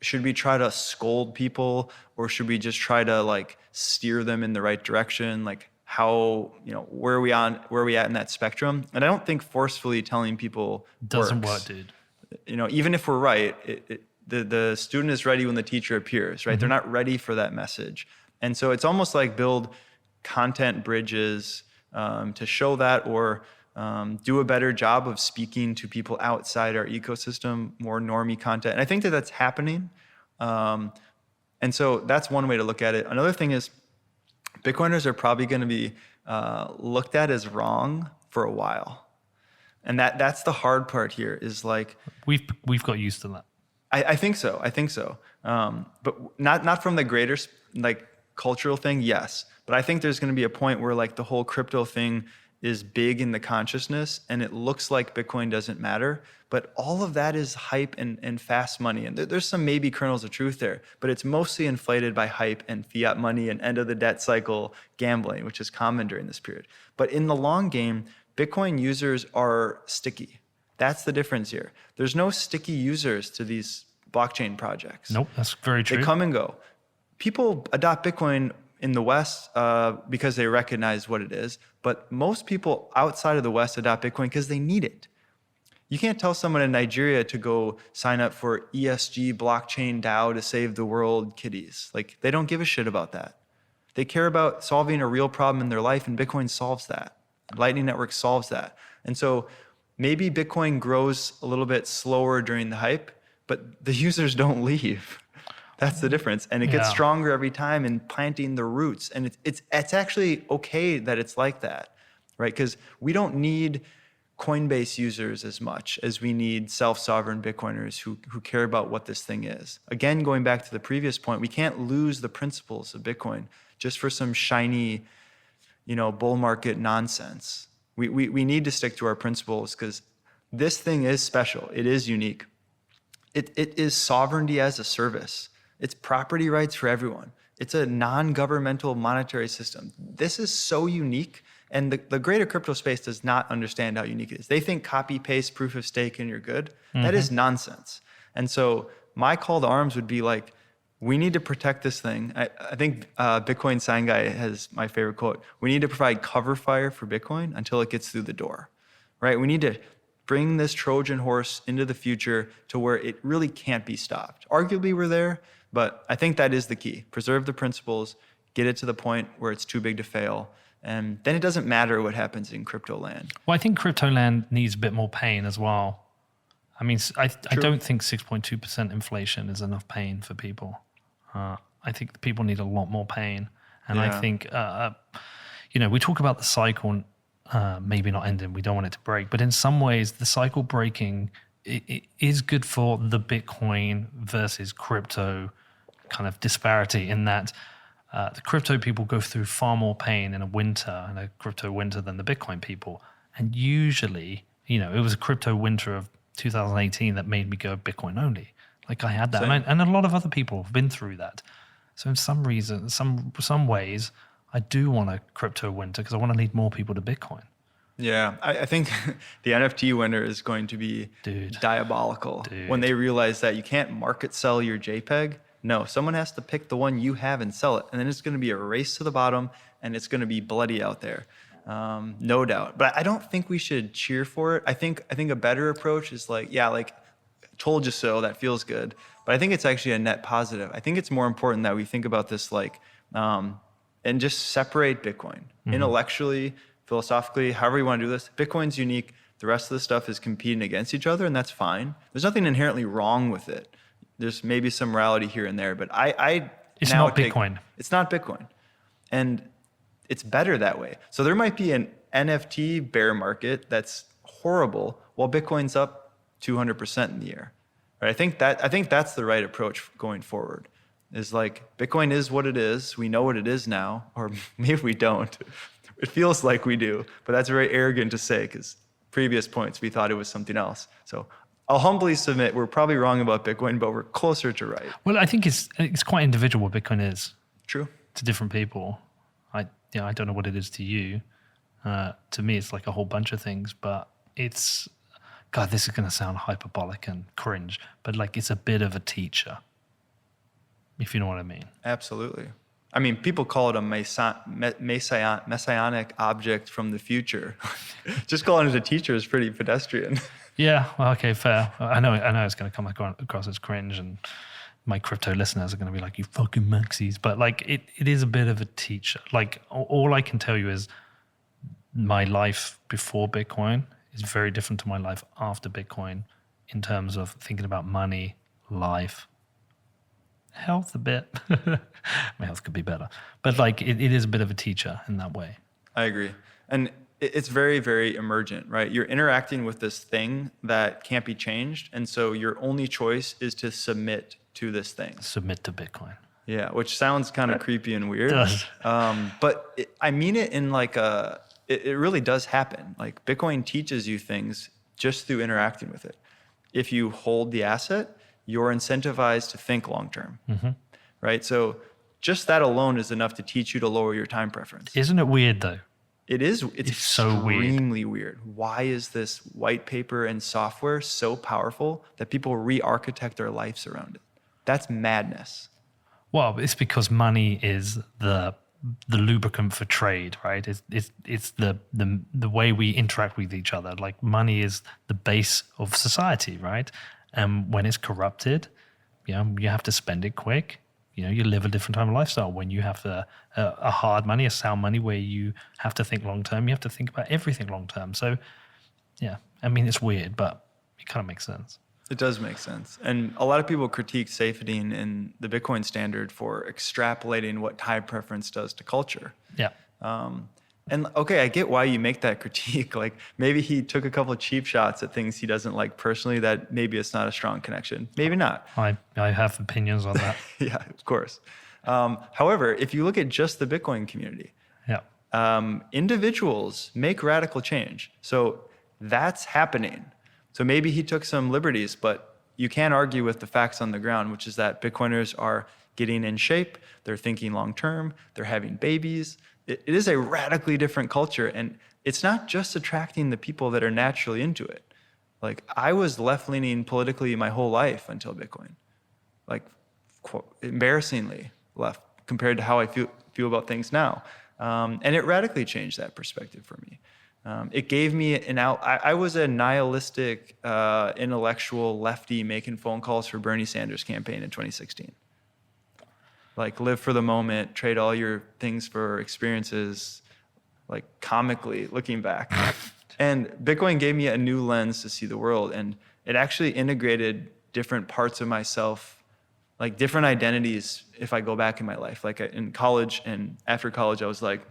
should we try to scold people, or should we just try to like steer them in the right direction? Like, how, where are we at in that spectrum? And I don't think forcefully telling people doesn't works. work, dude. Even if we're right, the student is ready when the teacher appears, right? They're not ready for that message. And so it's almost like build content bridges to show that, or do a better job of speaking to people outside our ecosystem, more normie content. And I think that that's happening. And so that's one way to look at it. Another thing is Bitcoiners are probably going to be looked at as wrong for a while. And that's the hard part here, is like... We've got used to that. I think so. But not from the greater like cultural thing, yes. But I think there's going to be a point where like the whole crypto thing is big in the consciousness, and it looks like Bitcoin doesn't matter. But all of that is hype and fast money. And there's some maybe kernels of truth there, but it's mostly inflated by hype and fiat money and end of the debt cycle gambling, which is common during this period. But in the long game, Bitcoin users are sticky. That's the difference here. There's no sticky users to these blockchain projects. Nope, that's very true. They come and go. People adopt Bitcoin in the West because they recognize what it is, but most people outside of the West adopt Bitcoin because they need it. You can't tell someone in Nigeria to go sign up for ESG blockchain DAO to save the world kitties. Like, they don't give a shit about that. They care about solving a real problem in their life, and Bitcoin solves that. Lightning Network solves that. And so maybe Bitcoin grows a little bit slower during the hype, but the users don't leave. That's the difference. And it gets stronger every time in planting the roots. And it's actually okay that it's like that, right? Because we don't need Coinbase users as much as we need self-sovereign Bitcoiners who care about what this thing is. Again, going back to the previous point, we can't lose the principles of Bitcoin just for some shiny, bull market nonsense. We need to stick to our principles, because this thing is special. It is unique. It is sovereignty as a service. It's property rights for everyone. It's a non-governmental monetary system. This is so unique, and the greater crypto space does not understand how unique it is. They think copy, paste, proof of stake, and you're good. That is nonsense. And so my call to arms would be like, we need to protect this thing. I think Bitcoin Sign Guy has my favorite quote. We need to provide cover fire for Bitcoin until it gets through the door, right? We need to bring this Trojan horse into the future to where it really can't be stopped. Arguably we're there, but I think that is the key. Preserve the principles, get it to the point where it's too big to fail, and then it doesn't matter what happens in crypto land. Well, I think crypto land needs a bit more pain as well. I mean, I don't think 6.2% inflation is enough pain for people. I think people need a lot more pain. And I think, we talk about the cycle maybe not ending. We don't want it to break. But in some ways, the cycle breaking it is good for the Bitcoin versus crypto kind of disparity, in that the crypto people go through far more pain in a crypto winter than the Bitcoin people. And usually, it was a crypto winter of 2018 that made me go Bitcoin only. Like, I had that. And a lot of other people have been through that. So in some reason, some ways, I do want a crypto winter because I want to lead more people to Bitcoin. Yeah, I think the NFT winter is going to be Dude. diabolical when they realize that you can't market sell your JPEG. No, someone has to pick the one you have and sell it. And then it's going to be a race to the bottom and it's going to be bloody out there. No doubt. But I don't think we should cheer for it. I think a better approach is like, yeah, like told you so, that feels good. But I think it's actually a net positive. I think it's more important that we think about this like, and just separate Bitcoin intellectually, philosophically, however you want to do this. Bitcoin's unique. The rest of the stuff is competing against each other, and that's fine. There's nothing inherently wrong with it. There's maybe some morality here and there, but It's now not Bitcoin. It's not Bitcoin. And it's better that way. So there might be an NFT bear market that's horrible while Bitcoin's up 200% in the year. Right? I think that's the right approach going forward. Is like Bitcoin is what it is. We know what it is now, or maybe we don't. It feels like we do, but that's very arrogant to say because previous points we thought it was something else. So I'll humbly submit we're probably wrong about Bitcoin, but we're closer to right. Well, I think it's quite individual what Bitcoin is True. to different people. I don't know what it is to you. To me, it's like a whole bunch of things, but it's, God, this is going to sound hyperbolic and cringe, but like it's a bit of a teacher, if you know what I mean. Absolutely. I mean, people call it a messianic object from the future. Just calling it a teacher is pretty pedestrian. Yeah, well, okay, fair. I know it's going to come across as cringe, and my crypto listeners are going to be like, you fucking maxis. But like, it is a bit of a teacher. Like, all I can tell you is my life before Bitcoin is very different to my life after Bitcoin in terms of thinking about money, life, health a bit. My health could be better. But like, it is a bit of a teacher in that way. I agree. And it's very, very emergent, right? You're interacting with this thing that can't be changed. And so your only choice is to submit to this thing. Submit to Bitcoin. Yeah, which sounds kind of creepy and weird. It does. But I mean it in like it really does happen. Like Bitcoin teaches you things just through interacting with it. If you hold the asset, you're incentivized to think long-term, right? So just that alone is enough to teach you to lower your time preference. Isn't it weird though? It is. It's so weird. Extremely weird. Why is this white paper and software so powerful that people re-architect their lives around it? That's madness. Well, it's because money is the lubricant for trade, right? It's the way we interact with each other. Like money is the base of society, right? And when it's corrupted, you have to spend it quick. You live a different type of lifestyle when you have a hard money, a sound money where you have to think long term. You have to think about everything long term. So, yeah, I mean, it's weird, but it kind of makes sense. It does make sense. And a lot of people critique safetying in the Bitcoin standard for extrapolating what time preference does to culture. Yeah. And okay, I get why you make that critique. Like maybe he took a couple of cheap shots at things he doesn't like personally, that maybe it's not a strong connection. Maybe not. I have opinions on that. Yeah, of course. However, if you look at just the Bitcoin community, individuals make radical change. So that's happening. So maybe he took some liberties, but you can't argue with the facts on the ground, which is that Bitcoiners are getting in shape, they're thinking long term, they're having babies. It is a radically different culture, and it's not just attracting the people that are naturally into it. Like I was left-leaning politically my whole life until Bitcoin, like embarrassingly left compared to how I feel about things now. And it radically changed that perspective for me. It gave me an out. I was a nihilistic, intellectual lefty making phone calls for Bernie Sanders' campaign in 2016. Like live for the moment, trade all your things for experiences, like comically looking back. And Bitcoin gave me a new lens to see the world. And it actually integrated different parts of myself, like different identities if I go back in my life. Like in college and after college, I was like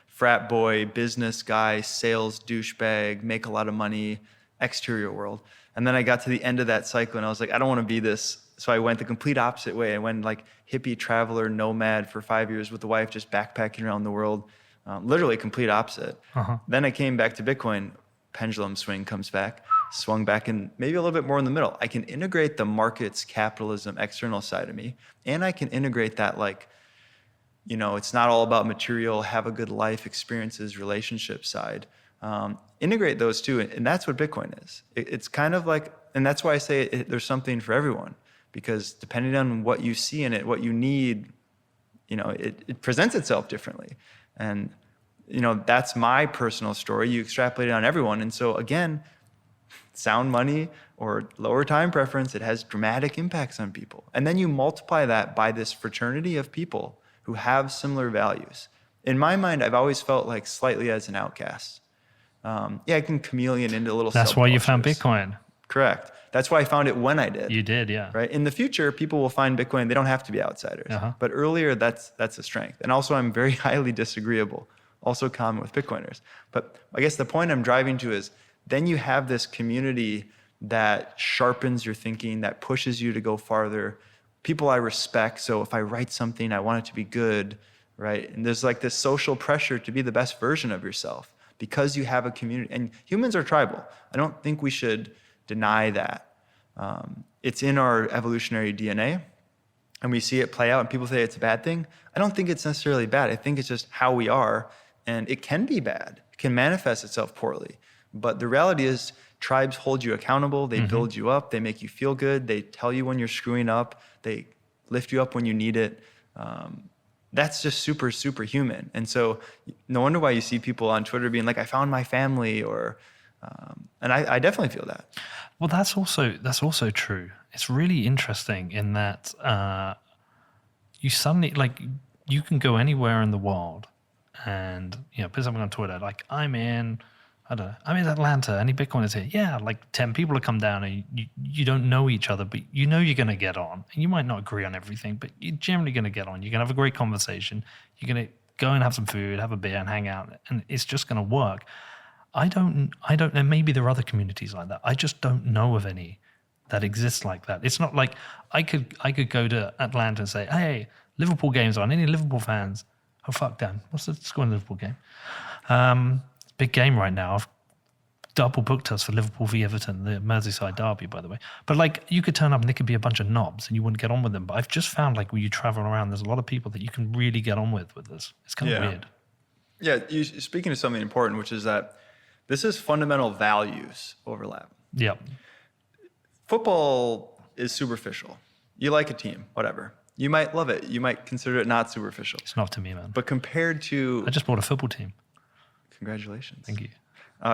frat boy, business guy, sales douchebag, make a lot of money, exterior world. And then I got to the end of that cycle and I was like, I don't want to be this. So I went the complete opposite way. I went like hippie traveler, nomad for 5 years with the wife, just backpacking around the world, literally complete opposite. Then I came back to Bitcoin, pendulum swing comes back. swung back in maybe a little bit more in the middle. I can integrate the markets, capitalism, external side of me, and I can integrate that like, it's not all about material, have a good life, experiences, relationship side. Integrate those two, and that's what Bitcoin is. It's kind of like, and that's why I say there's something for everyone, because depending on what you see in it, what you need, it presents itself differently. And, that's my personal story. You extrapolate it on everyone. And so again, sound money or lower time preference, it has dramatic impacts on people. And then you multiply that by this fraternity of people who have similar values. In my mind, I've always felt like slightly as an outcast. I can chameleon into little. That's why you found subcultures. Bitcoin. Correct. That's why I found it when I did. You did, yeah. Right. In the future, people will find Bitcoin. They don't have to be outsiders. Uh-huh. But earlier, that's a strength. And also, I'm very highly disagreeable. Also common with Bitcoiners. But I guess the point I'm driving to is then you have this community that sharpens your thinking, that pushes you to go farther. People I respect. So if I write something, I want it to be good, right? And there's like this social pressure to be the best version of yourself because you have a community. And humans are tribal. I don't think we should deny that. It's in our evolutionary DNA, and we see it play out, and people say it's a bad thing. I don't think it's necessarily bad. I think it's just how we are, and it can be bad. It can manifest itself poorly. But the reality is tribes hold you accountable. They build you up. They make you feel good. They tell you when you're screwing up. They lift you up when you need it. That's just super, super human. And so no wonder why you see people on Twitter being like, I found my family, or, and I definitely feel that. Well, that's also true. It's really interesting in that you suddenly, like, you can go anywhere in the world and, put something on Twitter, like, I'm in Atlanta, any Bitcoiners here? Yeah, like 10 people have come down, and you don't know each other, but you're going to get on. And you might not agree on everything, but you're generally going to get on. You're going to have a great conversation. You're going to go and have some food, have a beer, and hang out, and it's just going to work. I don't know. Maybe there are other communities like that. I just don't know of any that exist like that. It's not like I could go to Atlanta and say, hey, Liverpool game's on. Any Liverpool fans? Oh, fuck, Dan. What's the score in the Liverpool game? Big game right now. I've double booked us for Liverpool v Everton, the Merseyside derby, by the way. But like, you could turn up and there could be a bunch of knobs and you wouldn't get on with them. But I've just found, like, when you travel around, there's a lot of people that you can really get on with this. It's kind of weird. Yeah, you're speaking of something important, which is that this is fundamental values overlap. Yeah. Football is superficial. You like a team, whatever. You might love it. You might consider it not superficial. It's not to me, man. But compared to... I just bought a football team. Congratulations. Thank you.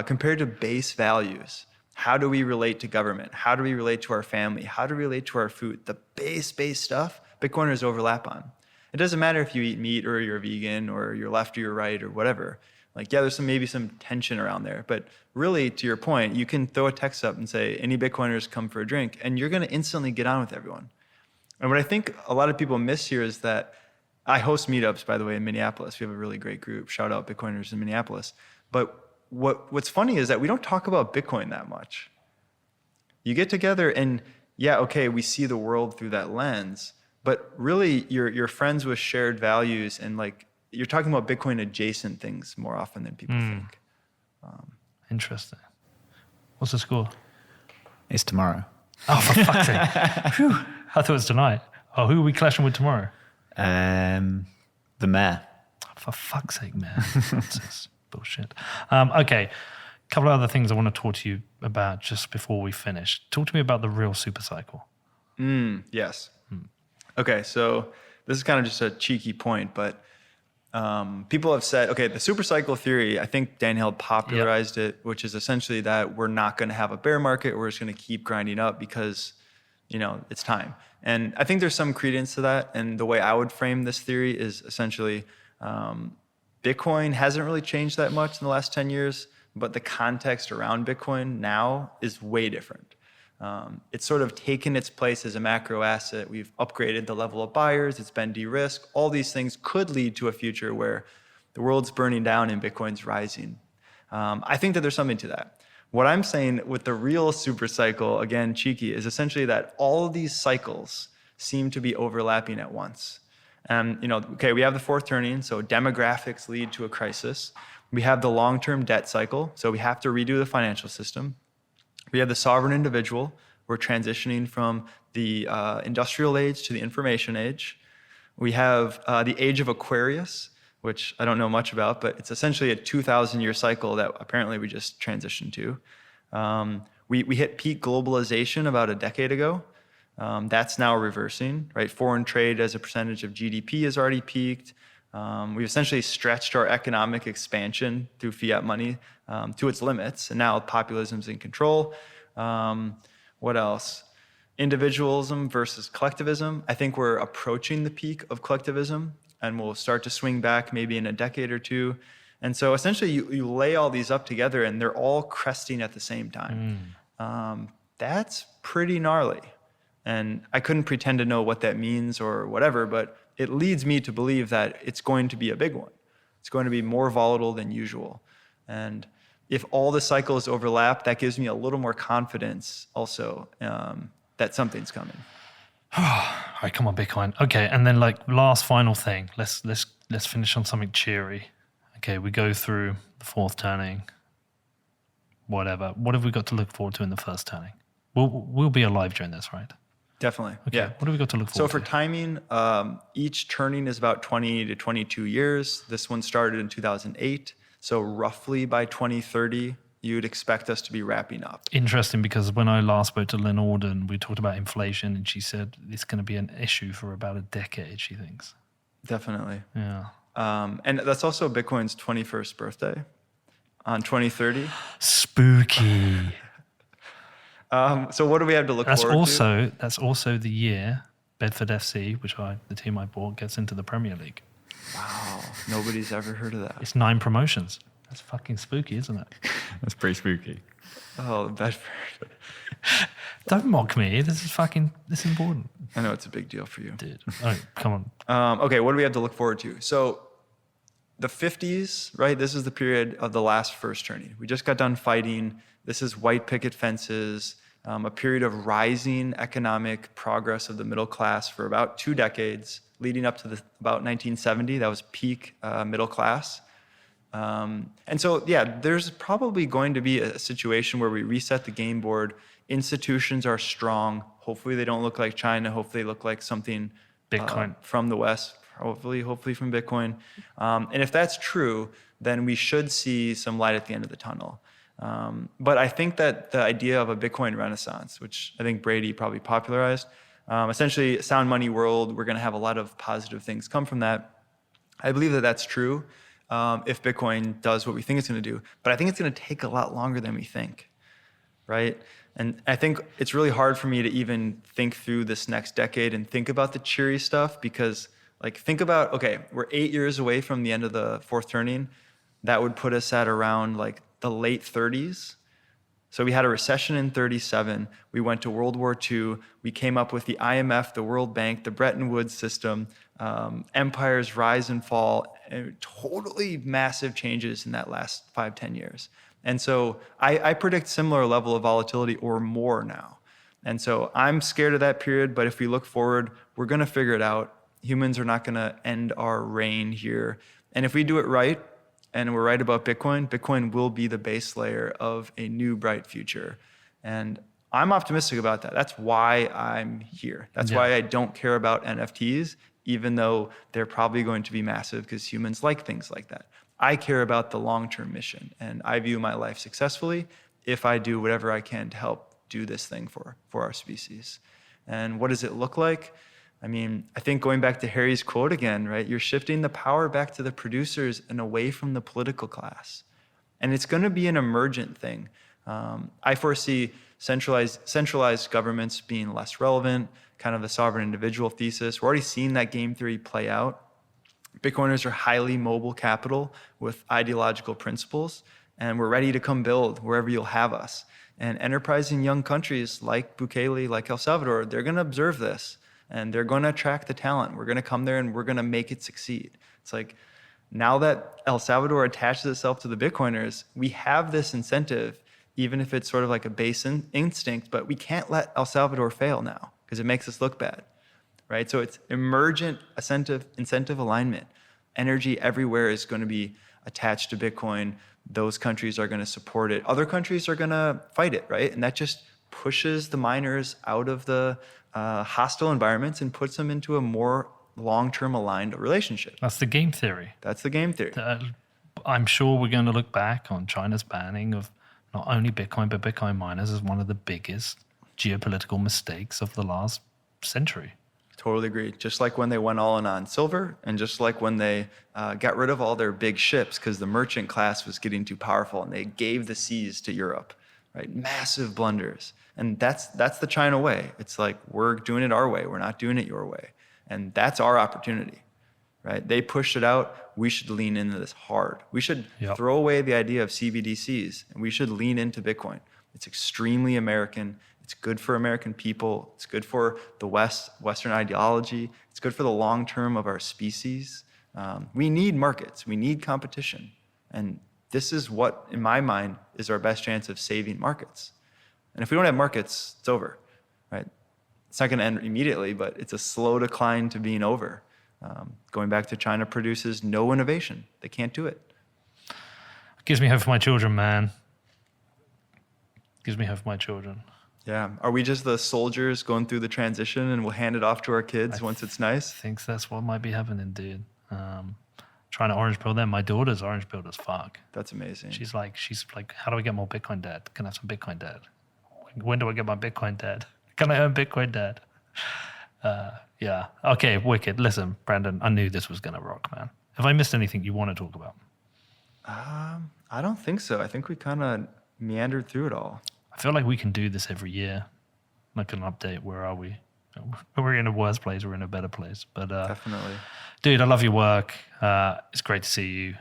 Compared to base values, how do we relate to government? How do we relate to our family? How do we relate to our food? The base stuff, Bitcoiners overlap on. It doesn't matter if you eat meat or you're a vegan or you're left or you're right or whatever. Like, yeah, there's maybe some tension around there. But really, to your point, you can throw a text up and say, any Bitcoiners come for a drink, and you're going to instantly get on with everyone. And what I think a lot of people miss here is that I host meetups, by the way, in Minneapolis. We have a really great group. Shout out Bitcoiners in Minneapolis. But what's funny is that we don't talk about Bitcoin that much. You get together and, yeah, okay, we see the world through that lens, but really you're friends with shared values, and like you're talking about Bitcoin adjacent things more often than people think. Interesting. What's the score? It's tomorrow. Oh, for fuck's sake. Phew. I thought it was tonight. Oh, who are we clashing with tomorrow? The mayor. For fuck's sake, man. That's bullshit. Okay. A couple of other things I want to talk to you about just before we finish. Talk to me about the real super cycle. Yes. Okay, so this is kind of just a cheeky point, but people have said, okay, the super cycle theory, I think Dan Hill popularized it, which is essentially that we're not going to have a bear market. We're just going to keep grinding up because, it's time. And I think there's some credence to that. And the way I would frame this theory is essentially Bitcoin hasn't really changed that much in the last 10 years, but the context around Bitcoin now is way different. It's sort of taken its place as a macro asset. We've upgraded the level of buyers. It's been de-risked. All these things could lead to a future where the world's burning down and Bitcoin's rising. I think that there's something to that. What I'm saying with the real super cycle, again, cheeky, is essentially that all of these cycles seem to be overlapping at once. And, okay, we have the fourth turning, so demographics lead to a crisis. We have the long-term debt cycle, so we have to redo the financial system. We have the sovereign individual. We're transitioning from the industrial age to the information age. We have the age of Aquarius, which I don't know much about, but it's essentially a 2,000-year cycle that apparently we just transitioned to. We hit peak globalization about a decade ago. That's now reversing, right? Foreign trade as a percentage of GDP has already peaked. We've essentially stretched our economic expansion through fiat money to its limits, and now populism's in control. What else? Individualism versus collectivism. I think we're approaching the peak of collectivism, and we'll start to swing back maybe in a decade or two. And so essentially you lay all these up together and they're all cresting at the same time. That's pretty gnarly. And I couldn't pretend to know what that means or whatever, but it leads me to believe that it's going to be a big one. It's going to be more volatile than usual. And if all the cycles overlap, that gives me a little more confidence also that something's coming. All right, come on, Bitcoin. Okay, and then like last final thing. Let's finish on something cheery. Okay, we go through the fourth turning. Whatever. What have we got to look forward to in the first turning? We'll be alive during this, right? Definitely. Okay. Yeah. What have we got to look So forward for to? timing, each turning is about 20 to 22 years. This one started in 2008. So roughly by 2030, you'd expect us to be wrapping up. Interesting, because when I last spoke to Lynn Auden, we talked about inflation, and she said it's going to be an issue for about a decade, she thinks. Definitely. Yeah. And that's also Bitcoin's 21st birthday on 2030. Spooky. So what do we have to look forward to? That's also the year Bedford FC, which the team I bought, gets into the Premier League. Wow. Nobody's ever heard of that. It's 9 promotions. That's fucking spooky, isn't it? That's pretty spooky. Oh, Bedford. Don't mock me. This is important. I know it's a big deal for you. Dude. All right, come on. Okay, what do we have to look forward to? So the 50s, right? This is the period of the last first turning. We just got done fighting. This is white picket fences, a period of rising economic progress of the middle class for about 2 decades, leading up to about 1970. That was peak middle class. And so, yeah, there's probably going to be a situation where we reset the game board. Institutions are strong. Hopefully they don't look like China. Hopefully they look like something Bitcoin. From the West, hopefully from Bitcoin. And if that's true, then we should see some light at the end of the tunnel. But I think that the idea of a Bitcoin renaissance, which I think Brady probably popularized, essentially sound money world, we're going to have a lot of positive things come from that. I believe that that's true if Bitcoin does what we think it's going to do. But I think it's going to take a lot longer than we think, right? And I think it's really hard for me to even think through this next decade and think about the cheery stuff because, like, think about, okay, we're 8 years away from the end of the fourth turning. That would put us at around, like, the late 30s. So we had a recession in 37. We went to World War II. We came up with the IMF, the World Bank, the Bretton Woods system, empires rise and fall, and totally massive changes in that last 5-10 years. And so I predict similar level of volatility or more now. And so I'm scared of that period, but if we look forward, we're going to figure it out. Humans are not going to end our reign here. And if we do it right, and we're right about Bitcoin, Bitcoin will be the base layer of a new bright future. And I'm optimistic about that. That's why I'm here. That's why I don't care about NFTs, even though they're probably going to be massive because humans like things like that. I care about the long-term mission, and I view my life successfully if I do whatever I can to help do this thing for our species. And what does it look like? I mean, I think going back to Harry's quote again, right? You're shifting the power back to the producers and away from the political class. And it's going to be an emergent thing. I foresee centralized governments being less relevant, kind of the sovereign individual thesis. We're already seeing that game theory play out. Bitcoiners are highly mobile capital with ideological principles, and we're ready to come build wherever you'll have us. And enterprising young countries like Bukele, like El Salvador, they're going to observe this. And they're going to attract the talent. We're going to come there and we're going to make it succeed. It's like now that El Salvador attaches itself to the Bitcoiners, we have this incentive, even if it's sort of like a base instinct, but we can't let El Salvador fail now because it makes us look bad, right? So it's emergent incentive alignment. Energy everywhere is going to be attached to Bitcoin. those countries are going to support it. Other countries are going to fight it, right? And that just pushes the miners out of the hostile environments and puts them into a more long-term aligned relationship. That's the game theory. That's the game theory. I'm sure we're going to look back on China's banning of not only Bitcoin, but Bitcoin miners as one of the biggest geopolitical mistakes of the last century. Totally agree. Just like when they went all in on silver, and just like when they got rid of all their big ships because the merchant class was getting too powerful, and they gave the seas to Europe, right? Massive blunders. And that's the China way. It's like, we're doing it our way. We're not doing it your way. And that's our opportunity, right? They pushed it out. We should lean into this hard. We should throw away the idea of CBDCs, and we should lean into Bitcoin. It's extremely American. It's good for American people. It's good for the Western ideology. It's good for the long term of our species. We need markets. We need competition. And this is what, in my mind, is our best chance of saving markets. And if we don't have markets, it's over, right? It's not going to end immediately, but it's a slow decline to being over. Going back to China produces no innovation. They can't do it. Gives me hope for my children, man. Gives me hope for my children. Yeah. Are we just the soldiers going through the transition and we'll hand it off to our kids once it's nice? I think that's what might be happening, dude. Trying to orange pill them. My daughter's orange pilled as fuck. That's amazing. She's like, how do I get more Bitcoin, Dad? Can I have some Bitcoin, Dad? When do I get my Bitcoin, Dad? Can I earn Bitcoin, Dad? Yeah. Okay, wicked. Listen, Brandon, I knew this was going to rock, man. Have I missed anything you want to talk about? I don't think so. I think we kind of meandered through it all. I feel like we can do this every year. Like an update. Where are we? We're in a worse place. We're in a better place. But Definitely. Dude, I love your work. It's great to see you.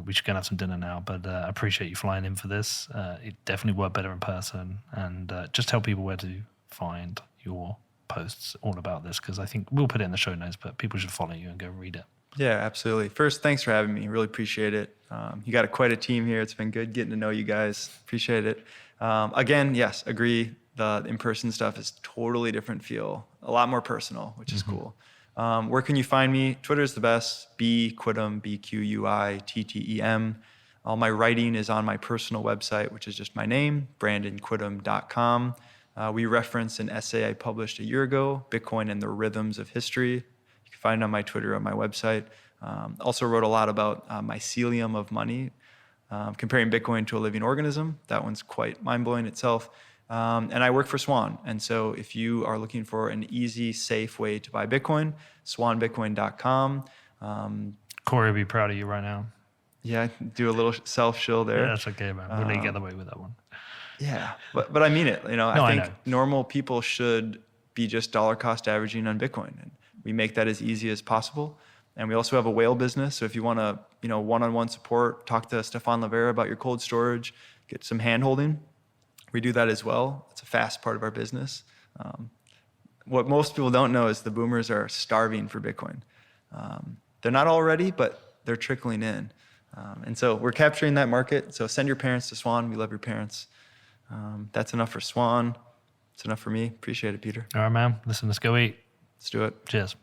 We should go and have some dinner now, but I appreciate you flying in for this. It definitely worked better in person. And just tell people where to find your posts all about this, because I think we'll put it in the show notes, but people should follow you and go read it. Yeah, absolutely. First, thanks for having me. Really appreciate it. You got quite a team here. It's been good getting to know you guys. Appreciate it. Again, yes, agree. The in-person stuff is totally different feel, a lot more personal, which is cool. Where can you find me? Twitter is the best. Quittem, BQUITTEM. All my writing is on my personal website, which is just my name, brandonquittem.com. We reference an essay I published a year ago, Bitcoin and the Rhythms of History. You can find it on my Twitter, on my website. Also wrote a lot about mycelium of money, comparing Bitcoin to a living organism. That one's quite mind-blowing itself. And I work for Swan. And so if you are looking for an easy, safe way to buy Bitcoin, swanbitcoin.com. Corey will be proud of you right now. Yeah, do a little self-shill there. Yeah, that's okay, man. We'll let you get away with that one. Yeah, but I mean it. You know, I I think know. normal people should be just dollar cost averaging on Bitcoin. And we make that as easy as possible. And we also have a whale business. So if you want to, one-on-one support, talk to Stefan Lavera about your cold storage, get some hand-holding, we do that as well. It's a fast part of our business. What most people don't know is the boomers are starving for Bitcoin. They're not all ready, but they're trickling in. And so we're capturing that market. So send your parents to Swan. We love your parents. That's enough for Swan. It's enough for me. Appreciate it, Peter. All right, man. Listen, let's go eat. Let's do it. Cheers.